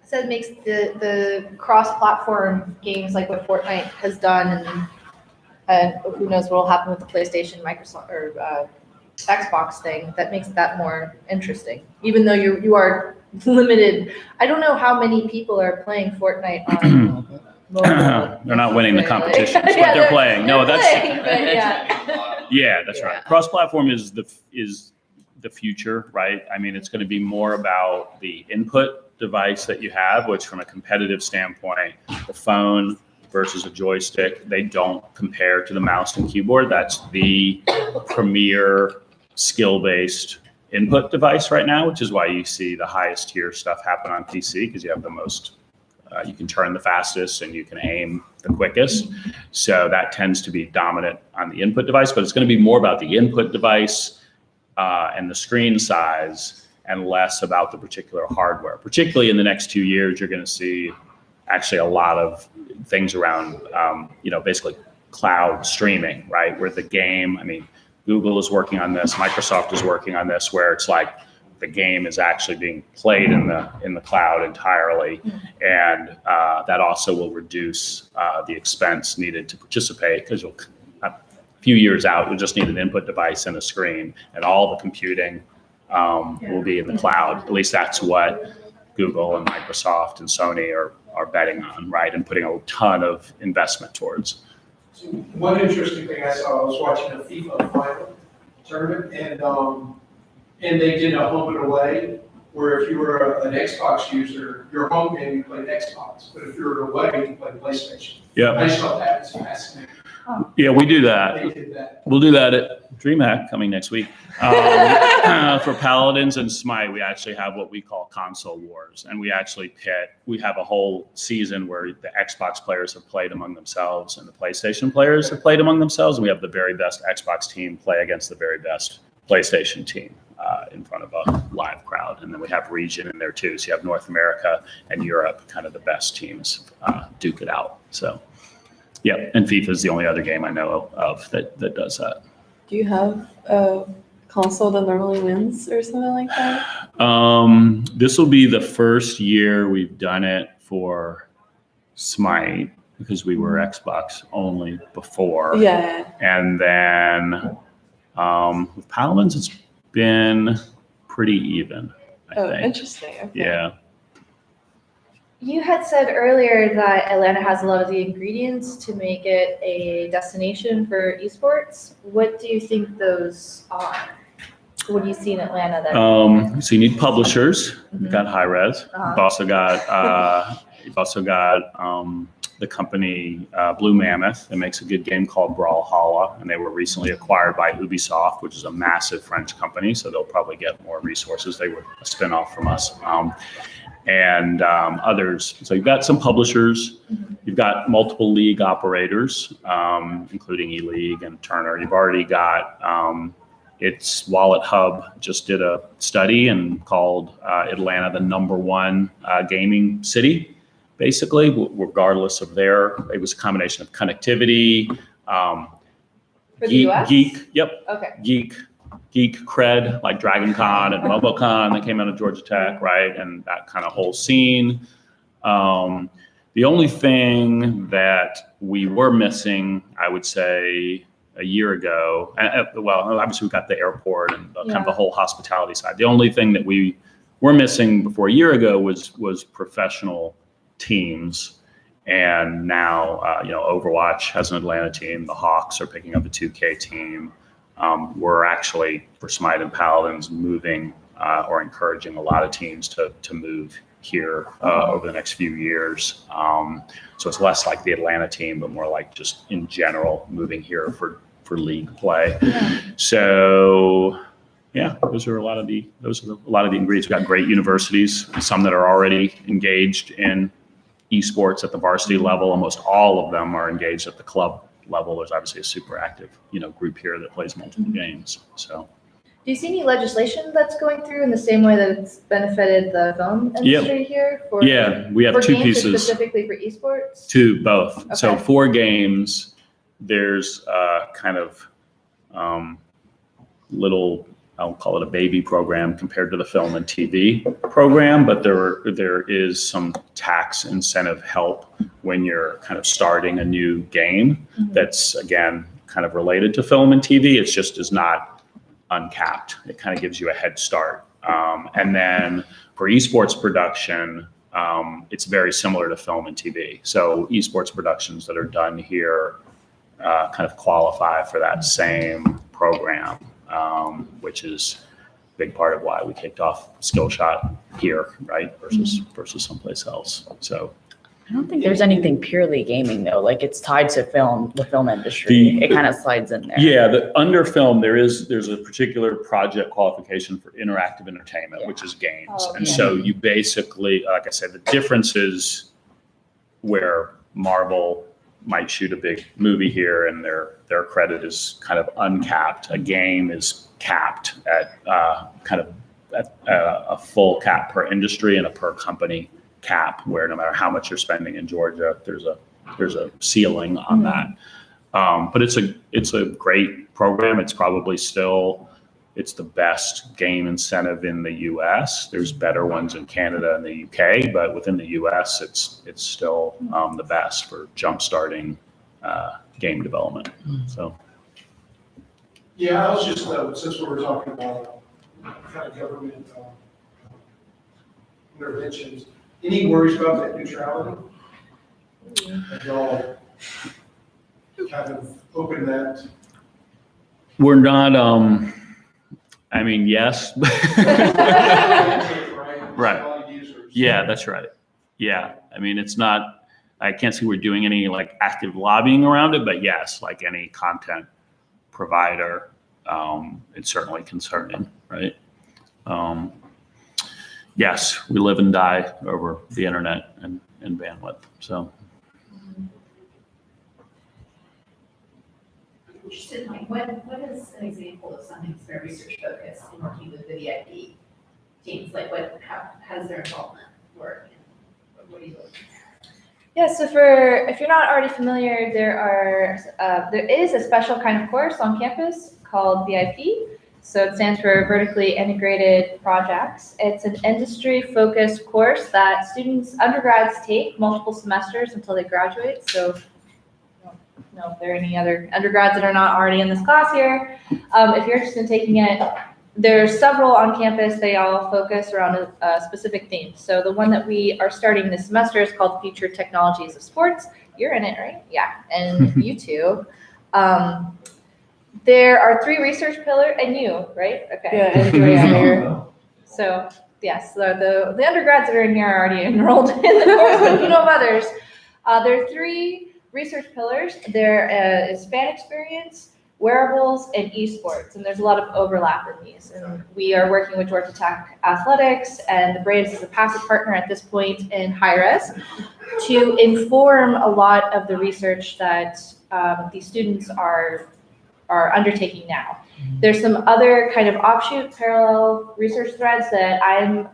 So it makes the cross-platform games like what Fortnite has done, and who knows what will happen with the PlayStation, Microsoft, or Xbox thing, that makes that more interesting. Even though you are limited, I don't know how many people are playing Fortnite on mobile. They're not winning the competition, but Yeah, they're playing. No, that's playing, but yeah. yeah, that's Yeah. right. Cross-platform is the future, right? I mean, it's going to be more about the input device that you have, which from a competitive standpoint, the phone versus a joystick, they don't compare to the mouse and keyboard. That's the premier skill-based input device right now, which is why you see the highest tier stuff happen on PC, because you have the most, you can turn the fastest and you can aim the quickest. So that tends to be dominant on the input device, but it's going to be more about the input device and the screen size and less about the particular hardware. Particularly in the next 2 years, you're going to see actually a lot of things around, basically cloud streaming, right? Where the game, I mean, Google is working on this, Microsoft is working on this, where it's like the game is actually being played in the cloud entirely, and that also will reduce the expense needed to participate, because a few years out, you'll just need an input device and a screen, and all the computing will be in the cloud. At least that's what Google and Microsoft and Sony are betting on, right, and putting a ton of investment towards. One interesting thing I saw, I was watching a FIFA final tournament, and they did a home and away, where if you were an Xbox user, your home game, you played Xbox, but if you were away, you played PlayStation. Yeah. I just thought that was fascinating. Yeah, we do that. They did that. We'll do that at DreamHack coming next week. For Paladins and Smite, we actually have what we call console wars, and we actually we have a whole season where the Xbox players have played among themselves and the PlayStation players have played among themselves, and we have the very best Xbox team play against the very best PlayStation team in front of a live crowd. And then we have region in there too, so you have North America and Europe, kind of the best teams duke it out. So yeah, and FIFA is the only other game I know of that does that. Do you have a console that normally wins or something like that? This will be the first year we've done it for Smite because we were Xbox only before. Yeah. And then with Paladins, it's been pretty even, I think. Interesting. Okay. Yeah. You had said earlier that Atlanta has a lot of the ingredients to make it a destination for esports. What do you think those are? What do you see in Atlanta that? So you need publishers. You've Mhm. got Hi-Res. Uh-huh. You've also got the company Blue Mammoth that makes a good game called Brawlhalla, and they were recently acquired by Ubisoft, which is a massive French company. So they'll probably get more resources. They were a spinoff from us. And others. So you've got some publishers, you've got multiple league operators, including E-League and Turner. You've already got, its Wallet Hub just did a study and called Atlanta the #1 gaming city, basically, regardless of it was a combination of connectivity, For the US? Geek cred, like Dragon Con and MomoCon that came out of Georgia Tech, right? And that kind of whole scene. The only thing that we were missing, I would say, a year ago, well, obviously we got the airport and kind of the whole hospitality side. The only thing that we were missing before a year ago was professional teams. And now, Overwatch has an Atlanta team. The Hawks are picking up a 2K team. We're actually, for Smite and Paladins, moving or encouraging a lot of teams to move here over the next few years. So it's less like the Atlanta team, but more like just in general moving here for league play. Yeah. So yeah, those are a lot of the ingredients. We've got great universities, some that are already engaged in esports at the varsity level. Almost all of them are engaged at the club level. There's obviously a super active, group here that plays multiple games. So, Do you see any legislation that's going through in the same way that it's benefited the film industry here? We have for two games or pieces. specifically for esports? Both. Okay. So 4 games, there's kind of little, I'll call it a baby program compared to the film and TV program, but there is some tax incentive help when you're kind of starting a new game that's, again, kind of related to film and TV. It's just is not uncapped. It kind of gives you a head start. And then for esports production, it's very similar to film and TV. So esports productions that are done here kind of qualify for that same program, which is a big part of why we kicked off Skillshot here, right, versus someplace else. So I don't think there's anything purely gaming though. Like it's tied to the film industry. It kind of slides in there. Yeah, under film, there's a particular project qualification for interactive entertainment, which is games. Oh, And yeah. so you basically, like I said, the difference is where Marvel might shoot a big movie here and their credit is kind of uncapped. A game is capped at a full cap per industry and a per company cap, where no matter how much you're spending in Georgia, there's a ceiling on that. But it's a great program. It's probably still the best game incentive in the U.S. There's better ones in Canada and the U.K., but within the U.S., it's still the best for jumpstarting game development. So. Yeah, I was just, since we were talking about kind of government interventions, any worries about net neutrality? Have y'all kind of opened that? We're not, yes. Right. Yeah, that's right. Yeah. It's not, I can't see we're doing any like active lobbying around it, but yes, like any content provider, it's certainly concerning, right? Yes, we live and die over the internet and bandwidth. So. Interested, like, what is an example of something that's very research focused in working with the VIP teams? Like, how does their involvement work? And what are you looking at? Yeah, so if you're not already familiar, there is a special kind of course on campus called VIP. So it stands for Vertically Integrated Projects. It's an industry-focused course that students, undergrads take multiple semesters until they graduate. So I don't know if there are any other undergrads that are not already in this class here. If you're interested in taking it, there's several on campus. They all focus around a specific theme. So the one that we are starting this semester is called Future Technologies of Sports. You're in it, right? Yeah, and you too. There are 3 research pillars, and you, right? Okay. Yeah, and Joy out here. So yes, the undergrads that are in here are already enrolled in the course, but if you know of others, there are 3 research pillars. There is fan experience, wearables, and esports, and there's a lot of overlap in these. And we are working with Georgia Tech Athletics and the Braves as a passive partner at this point in high-res to inform a lot of the research that these students are undertaking now. There's some other kind of offshoot parallel research threads that I'm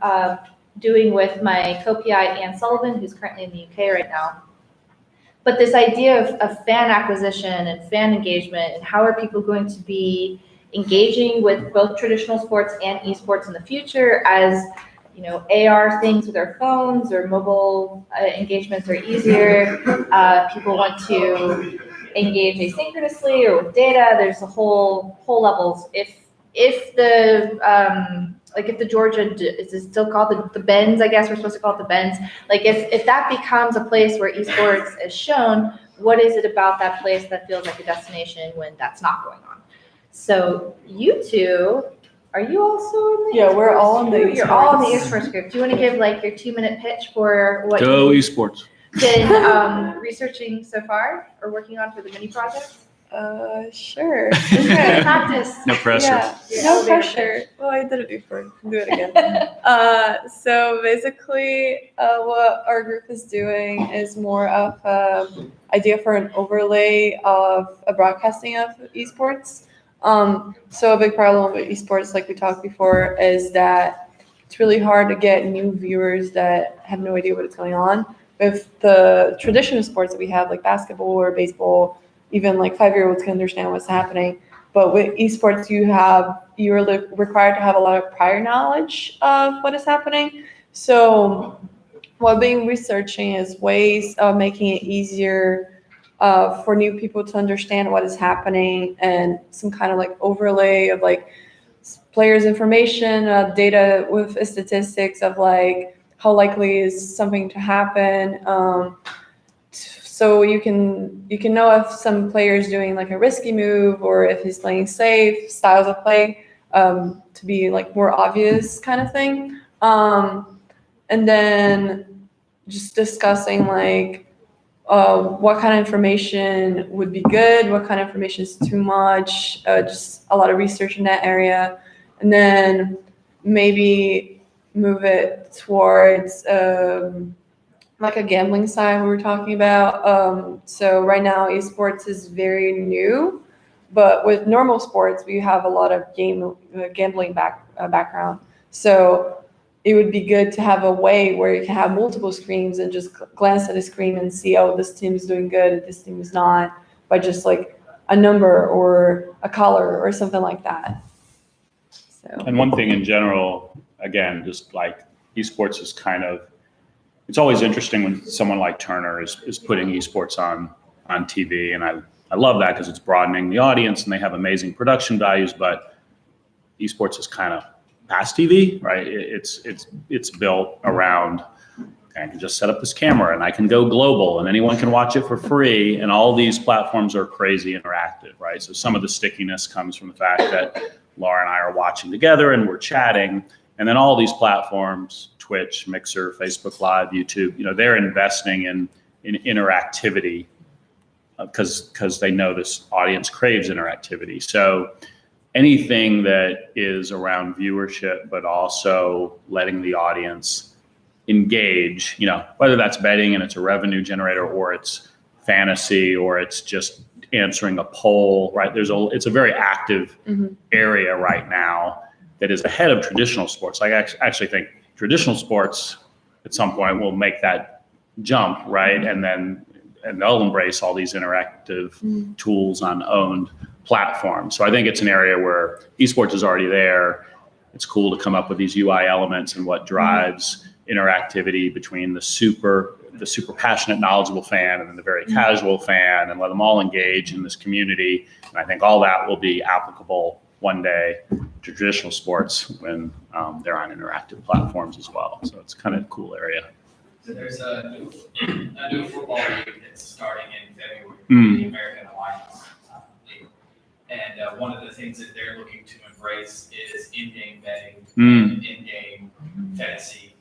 doing with my co-PI, Ann Sullivan, who's currently in the UK right now. But this idea of fan acquisition and fan engagement, and how are people going to be engaging with both traditional sports and esports in the future, as you know, AR things with their phones or mobile engagements are easier. People want to engage asynchronously or with data. There's a whole levels. If the Georgia, is it still called the Bends? I guess we're supposed to call it the Bends. Like if that becomes a place where esports is shown, what is it about that place that feels like a destination when that's not going on? So you two, are you also in the Yeah, we're all in the You're all in the esports. esports group. Do you want to give like your 2-minute pitch for what Go you've esports. been researching so far or working on for the mini project? Sure. Okay, practice. No pressure. Yeah, no pressure. Well, I did it before. I'll do it again. So basically, what our group is doing is more of an idea for an overlay of a broadcasting of esports. So a big problem with esports, like we talked before, is that it's really hard to get new viewers that have no idea what is going on. With the traditional sports that we have, like basketball or baseball, even like 5-year-olds can understand what's happening. But with esports, you're required to have a lot of prior knowledge of what is happening. So what being researching is ways of making it easier for new people to understand what is happening, and some kind of like overlay of like players' information, data with statistics of like how likely is something to happen. So you can know if some player is doing like a risky move or if he's playing safe, styles of play, to be like more obvious kind of thing. And then just discussing like what kind of information would be good, what kind of information is too much, just a lot of research in that area. And then maybe move it towards like a gambling side we were talking about. So right now esports is very new, but with normal sports we have a lot of gambling background. So it would be good to have a way where you can have multiple screens and just glance at a screen and see, oh, this team is doing good, this team is not, by just like a number or a color or something like that. So. And one thing in general, again, just like esports is kind of, it's always interesting when someone like Turner is putting esports on TV, and I love that because it's broadening the audience and they have amazing production values, but esports is kind of past TV, right? It's built around, I can just set up this camera and I can go global and anyone can watch it for free, and all these platforms are crazy interactive, right? So some of the stickiness comes from the fact that Laura and I are watching together and we're chatting, and then all these platforms, Twitch, Mixer, Facebook Live, YouTube, they're investing in interactivity because they know this audience craves interactivity. So anything that is around viewership, but also letting the audience engage, whether that's betting and it's a revenue generator, or it's fantasy, or it's just answering a poll, right? It's a very active area right now that is ahead of traditional sports. I actually think traditional sports at some point will make that jump, right? And they'll embrace all these interactive tools on owned platform. So I think it's an area where esports is already there. It's cool to come up with these UI elements and what drives interactivity between the super passionate, knowledgeable fan and then the very casual fan, and let them all engage in this community. And I think all that will be applicable one day to traditional sports when they're on interactive platforms as well. So it's kind of a cool area. So there's a new football league that's starting in February, the American Alliance League. And one of the things that they're looking to embrace is in-game betting and in-game fantasy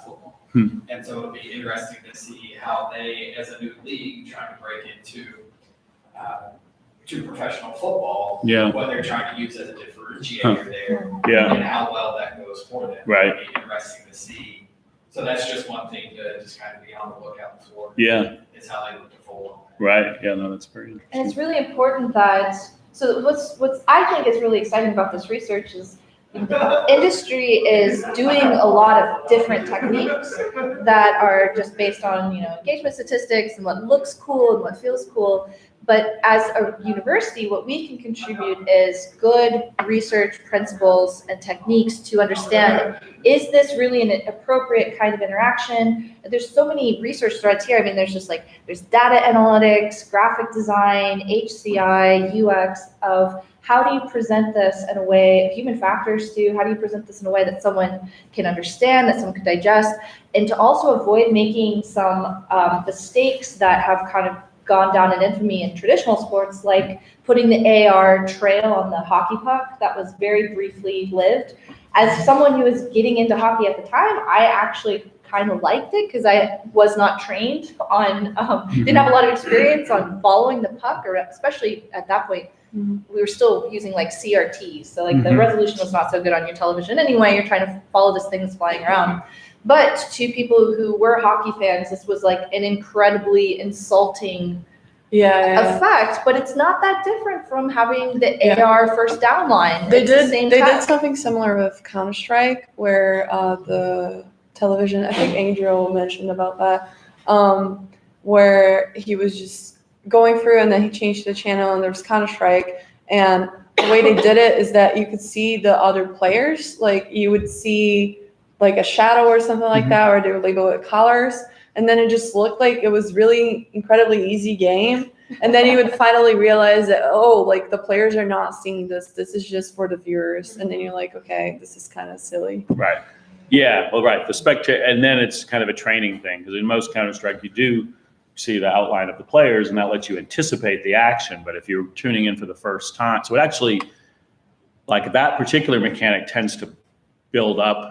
football. And so it'll be interesting to see how they, as a new league, trying to break into to professional football, what they're trying to use as a differentiator there, and how well that goes for them. Right. It'll be interesting to see. So that's just one thing to just kind of be on the lookout for. Yeah. Is how they look to fold. Right. Yeah. No, that's very interesting. And it's really important that, so what's I think is really exciting about this research is the industry is doing a lot of different techniques that are just based on, engagement statistics and what looks cool and what feels cool. But as a university, what we can contribute is good research principles and techniques to understand, is this really an appropriate kind of interaction? There's so many research threads here. I mean, there's data analytics, graphic design, HCI, UX of how do you present this in a way, human factors too, how do you present this in a way that someone can understand, that someone can digest, and to also avoid making some mistakes that have kind of gone down in infamy in traditional sports, like putting the AR trail on the hockey puck that was very briefly lived. As someone who was getting into hockey at the time, I actually kind of liked it because I was not trained on, didn't have a lot of experience on following the puck, or especially at that point, we were still using like CRTs. So like the resolution was not so good on your television anyway, you're trying to follow this thing that's flying around. But to people who were hockey fans, this was like an incredibly insulting effect. But it's not that different from having the AR first down line. They It's did. the same They did tech. something similar with Counter-Strike, where the television. I think Angel mentioned about that, where he was just going through, and then he changed the channel, and there was Counter-Strike, and the way they did it is that you could see the other players, like you would see like a shadow or something like that, or they would label it colors. And then it just looked like it was really incredibly easy game. And then you would finally realize that, like the players are not seeing this. This is just for the viewers. And then you're like, okay, this is kind of silly. Right. Yeah. Well, right. The spectator, and then it's kind of a training thing, because in most Counter-Strike, you do see the outline of the players, and that lets you anticipate the action. But if you're tuning in for the first time, so it actually, like that particular mechanic tends to build up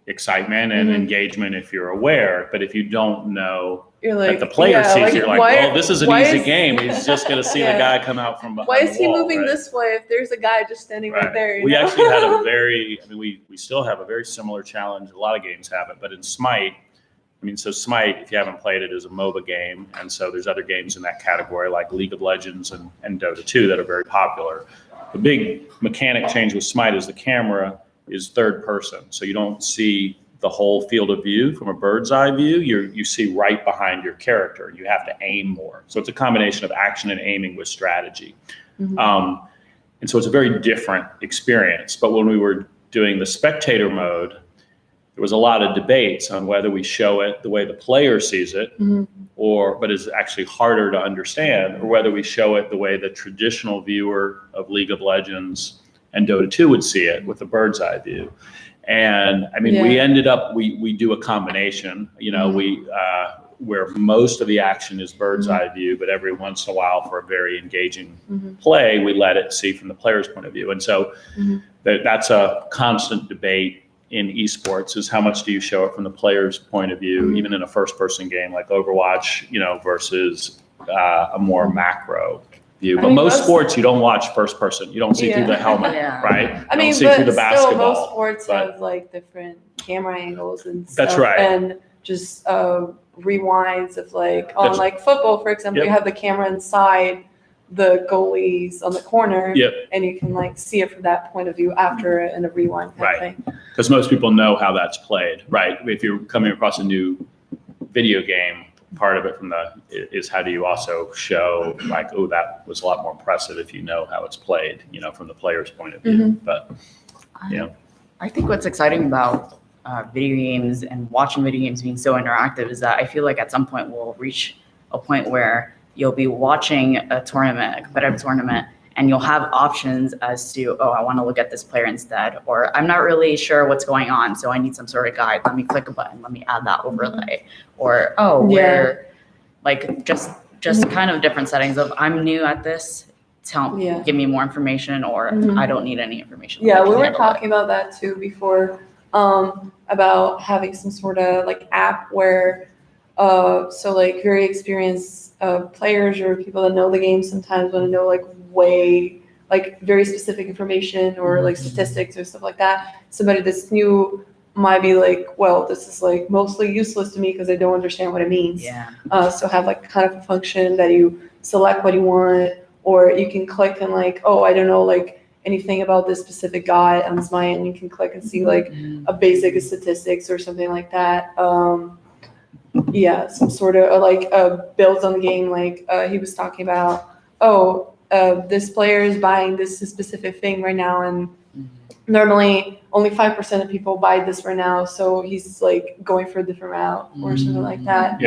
excitement and engagement if you're aware, but if you don't know You're like, that the player sees, like, you're like, well, this is an easy game. He's just going to see the Yeah. guy come out from behind. Why is the he wall, moving right? this way if there's a guy just standing right there? you We know? actually had a very, we still have a very similar challenge. A lot of games have it, but in Smite, so Smite, if you haven't played it, is a MOBA game. And so there's other games in that category like League of Legends and Dota 2 that are very popular. The big mechanic change with Smite is the camera is third person. So you don't see the whole field of view from a bird's eye view. You see right behind your character. You have to aim more. So it's a combination of action and aiming with strategy. And so it's a very different experience. But when we were doing the spectator mode, there was a lot of debates on whether we show it the way the player sees it, but is actually harder to understand, or whether we show it the way the traditional viewer of League of Legends and Dota 2 would see it with the bird's eye view. And we ended up, we do a combination, where most of the action is bird's eye view, but every once in a while for a very engaging play, we let it see from the player's point of view. And so that's a constant debate in esports, is how much do you show it from the player's point of view, even in a first person game like Overwatch, versus a more macro view. But most sports, you don't watch first person. You don't see through the helmet, right? You don't see through the basketball. Most sports have like different camera angles and stuff. That's right. And just rewinds of on football, for example, you have the camera inside the goalies on the corner, and you can see it from that point of view after in a rewind kind of thing. Because most people know how that's played, right? If you're coming across a new video game, part of it is how do you also show like, oh, that was a lot more impressive if you know how it's played, from the player's point of view. But I think what's exciting about video games and watching video games being so interactive is that I feel like at some point we'll reach a point where you'll be watching a competitive tournament, and you'll have options as to, I want to look at this player instead, or I'm not really sure what's going on, so I need some sort of guide. Let me click a button. Let me add that overlay. Or, where, like, just kind of different settings of, I'm new at this. Give me more information, or I don't need any information. Yeah, we were talking about that too before, about having some sort of like app where, so like very experienced players or people that know the game sometimes want to know like very specific information or like statistics or stuff like that. Somebody that's new might be like, well, this is like mostly useless to me because I don't understand what it means. Yeah. So have like kind of a function that you select what you want, or you can click and like, I don't know like anything about this specific guy on this my end. You can click and see like a basic statistics or something like that. Some sort of like builds on the game. Like he was talking about, this player is buying this specific thing right now, and normally only 5% of people buy this right now, so he's like going for a different route or something like that.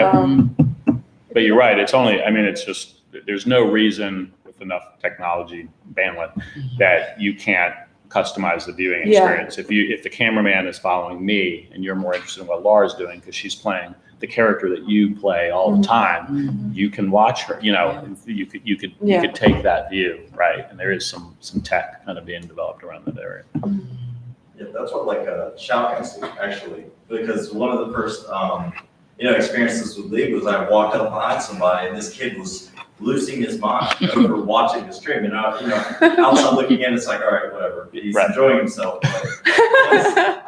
But you're right. It's just, there's no reason with enough technology bandwidth that you can't customize the viewing experience. If the cameraman is following me and you're more interested in what Laura's doing because she's playing the character that you play all the time, you can watch her. You could take that view, right? And there is some tech kind of being developed around that area. Yeah, that's what like shoutcasting actually, because one of the first experiences with League was I walked up behind somebody and this kid was losing his mind over watching the stream, and outside looking in, it's like, all right, whatever, he's enjoying himself. But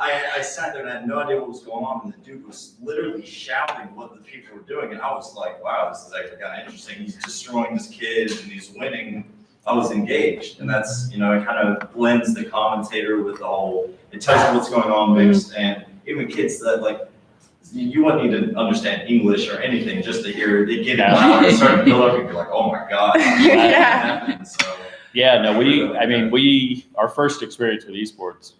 I sat there and I had no idea what was going on, and the dude was literally shouting what the people were doing, and I was like, wow, this is actually kind of interesting. He's destroying this kid and he's winning. I was engaged, and that's it kind of blends the commentator with the whole. It tells you what's going on mixed, and even kids that like. You wouldn't need to understand English or anything just to hear they get loud and start to build up and be like, oh my God. Our first experience with esports,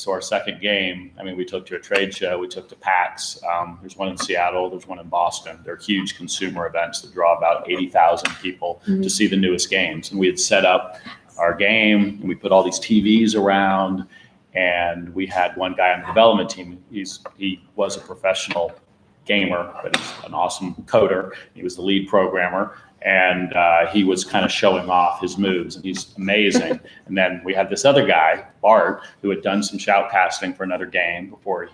our second game, we took to a trade show, we took to PAX. There's one in Seattle, there's one in Boston. They're huge consumer events that draw about 80,000 people to see the newest games. And we had set up our game and we put all these TVs around. And we had one guy on the development team. He was a professional gamer, but he's an awesome coder. He was the lead programmer, and he was kind of showing off his moves, and he's amazing. And then we had this other guy, Bart, who had done some shoutcasting for another game before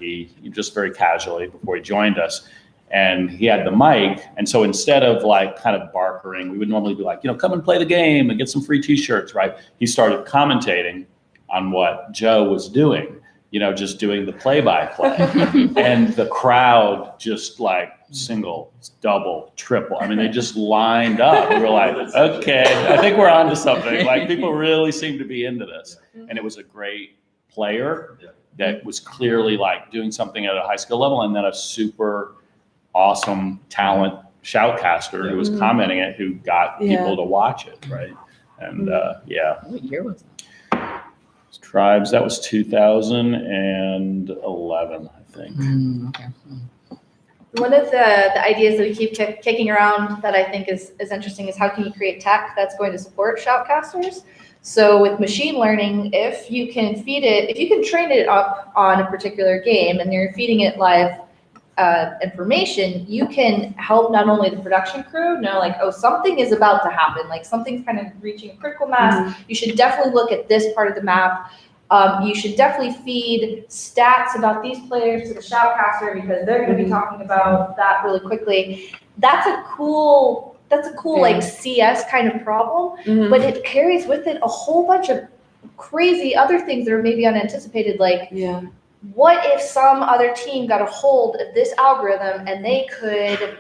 just very casually before he joined us. And he had the mic, and so instead of like kind of barkering, we would normally be like, come and play the game and get some free T-shirts, right? He started commentating on what Joe was doing, just doing the play-by-play. And the crowd just like single, double, triple. They just lined up. We were like, okay, I think we're onto something. Like people really seem to be into this. And it was a great player that was clearly like doing something at a high skill level, and then a super awesome talent shoutcaster who was commenting it, who got people to watch it, right? And What year was that? Tribes, that was 2011, I think. Okay. One of the ideas that we keep kicking around that I think is interesting is how can you create tech that's going to support shoutcasters? So with machine learning, if you can train it up on a particular game and you're feeding it live information, you can help not only the production crew know like, something is about to happen, like something's kind of reaching a critical mass. You should definitely look at this part of the map. You should definitely feed stats about these players to the shoutcaster because they're going to be talking about that really quickly. That's a cool like CS kind of problem, but it carries with it a whole bunch of crazy other things that are maybe unanticipated, like what if some other team got a hold of this algorithm and they could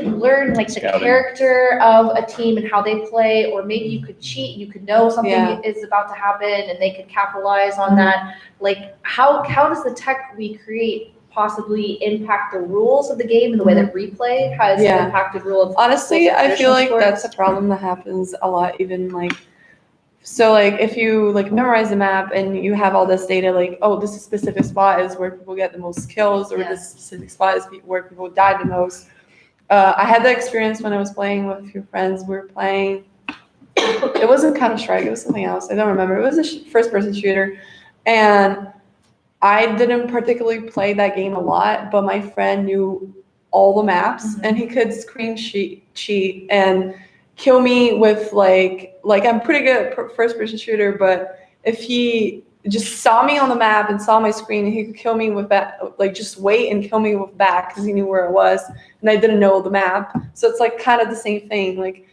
learn like the character of a team and how they play, or maybe you could cheat, you could know something is about to happen and they could capitalize on that. Like how does the tech we create possibly impact the rules of the game and the way that replay has Yeah. impacted rule of Honestly, both I feel traditional like sports. that's a problem that happens a lot, even like, so like if you like memorize the map and you have all this data, like, oh, this specific spot is where people get the most kills, or Yeah. this specific spot is where people die the most. I had the experience when I was playing with a few friends. We were playing, it wasn't Counter-Strike, it was something else. I don't remember. It was a first-person shooter. And I didn't particularly play that game a lot, but my friend knew all the maps and he could screen cheat and kill me with like I'm pretty good at first-person shooter, but if he just saw me on the map and saw my screen, he could kill me with that, like just wait and kill me with back because he knew where it was and I didn't know the map. So it's like kind of the same thing. Like,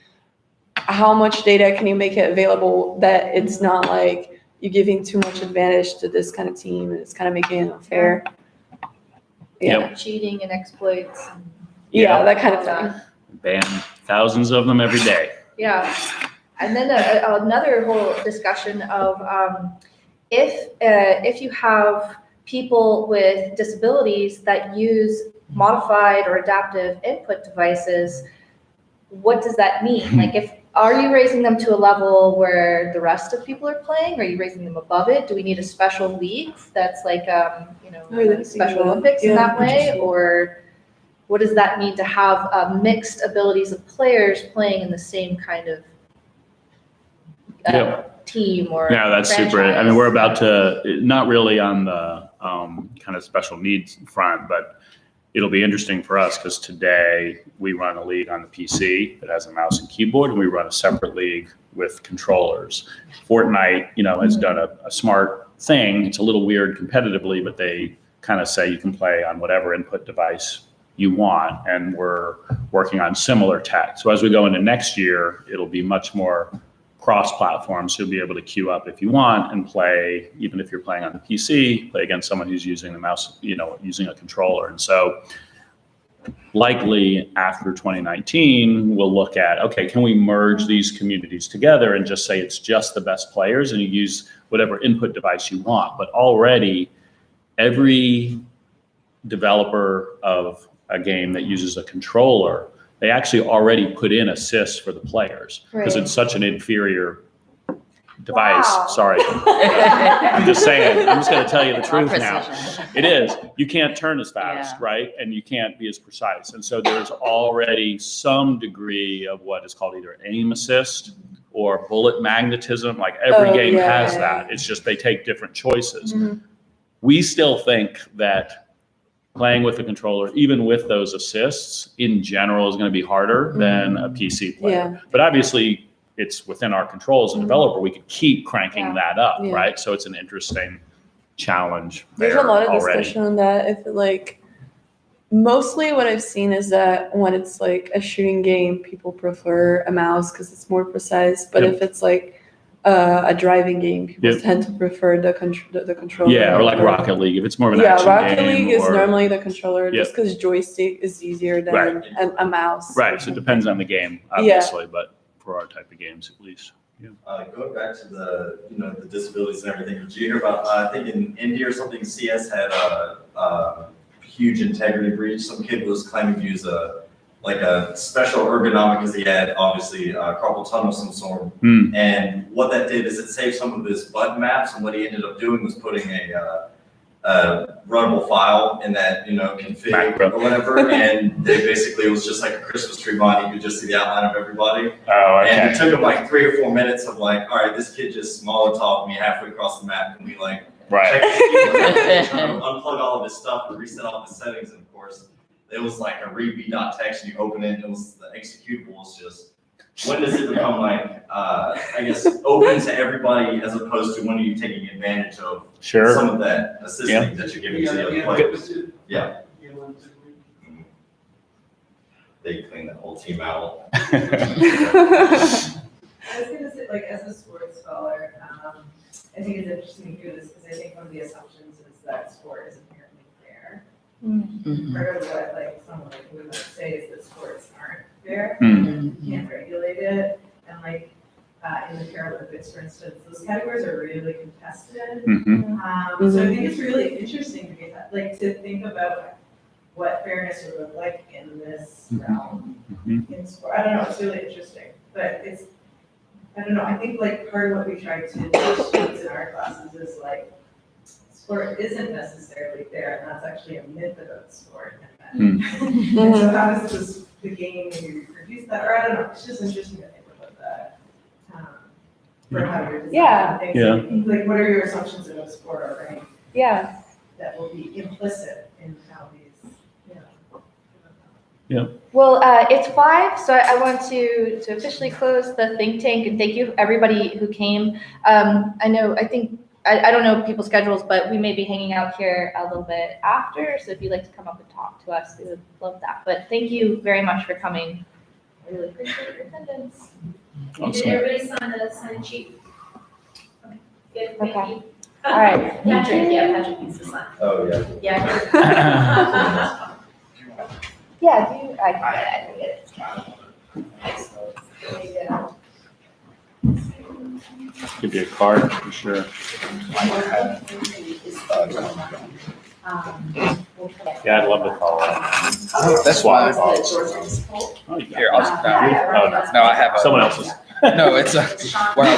how much data can you make it available that it's not like you're giving too much advantage to this kind of team and it's kind of making it unfair? Yeah. Cheating and exploits. And Yeah, Yep. that kind of all thing. that. Ban thousands of them every day. Yeah, and then another whole discussion of if you have people with disabilities that use modified or adaptive input devices, what does that mean? Like, are you raising them to a level where the rest of people are playing? Are you raising them above it? Do we need a special league that's like like Special Olympics in that way, or what does that mean to have mixed abilities of players playing in the same kind of team or Yeah, that's super. I franchise? mean, we're about to, not really on the kind of special needs front, but it'll be interesting for us because today we run a league on the PC that has a mouse and keyboard, and we run a separate league with controllers. Fortnite, has done a smart thing. It's a little weird competitively, but they kind of say you can play on whatever input device you want, and we're working on similar tech. So as we go into next year, it'll be much more cross-platform, so you'll be able to queue up if you want and play, even if you're playing on the PC, play against someone who's using the mouse, using a controller. And so likely after 2019, we'll look at, okay, can we merge these communities together and just say it's just the best players and you use whatever input device you want. But already every developer of a game that uses a controller, they actually already put in assists for the players because Right. it's such an inferior device. Wow. Sorry. I'm just saying, I'm just going to tell you the truth now. Precision. It is. You can't turn as fast, Yeah. right? And you can't be as precise. And so there's already some degree of what is called either aim assist or bullet magnetism. Like every game has that. It's just they take different choices. Mhm. We still think that playing with the controller, even with those assists, in general is going to be harder than a PC player. Yeah. But obviously, it's within our control as a developer. We could keep cranking Yeah. that up, Yeah. right? So it's an interesting challenge There's there a lot of already. discussion on that. If mostly what I've seen is that when it's like a shooting game, people prefer a mouse because it's more precise. But Yep. if it's like a driving game, people Yep. tend to prefer the controller. Yeah, or like Rocket League, if it's more of an Yeah, action Rocket game. League is or- normally the controller Yeah. just because joystick is easier than Right. a mouse. Right, so it depends on the game, obviously, but for our type of games at least. Going back to the disabilities and everything, did you hear about, I think in India or something, CS had a huge integrity breach. Some kid was claiming to use a special ergonomic because he had obviously carpal tunnel of some sort. And what that did is it saved some of his button maps, and what he ended up doing was putting a runnable file in that, config Macro. or whatever, and they basically, it was just like a Christmas tree line. You could just see the outline of everybody. Oh, And it took him like 3 or 4 minutes of like, all right, this kid just Molotov me halfway across the map. Can we like Right. check his keyboard, unplug all of his stuff and reset all his settings? And of course, it was like a read b.txt, and you open it, and it was the executable was just, when does it become like, I guess, open to everybody as opposed to when are you taking advantage of Sure. some of that assisting that you're giving to the other players? Yeah. They clean that whole team out. I was gonna say, like, as a sports scholar, I think it's interesting to do this because I think one of the assumptions is that sport is inherently fair. Part of what, like, someone like we might say is that sports aren't fair. You can't regulate it, and like, in the Paralympics, for instance, those categories are really contested. Mhm. So I think it's really interesting to be, like, to think about what fairness would look like in this realm in sport. I don't know, it's really interesting, but it's, I don't know, I think like part of what we try to teach students in our classes is like, sport isn't necessarily fair, and that's actually a myth about sport. And so how does this, the game maybe reproduce that, or I don't know, it's just interesting to think about that. For how you're designing things. Like, what are your assumptions about sport already? Yeah. That will be implicit in how these, Well, it's 5, so I want to officially close the think tank, and thank you everybody who came. I don't know people's schedules, but we may be hanging out here a little bit after, so if you'd like to come up and talk to us, we would love that. But thank you very much for coming. I really appreciate your attendance. Did everybody sign a sheet? Okay, good, thank Okay. you. All right. Patrick needs to sign. Oh, yeah. Yeah. Yeah, I get it. There you go. Give you a card for sure. Yeah, I'd love to call it. That's why. Oh, Here, no, I have Someone else's. No, it's wow.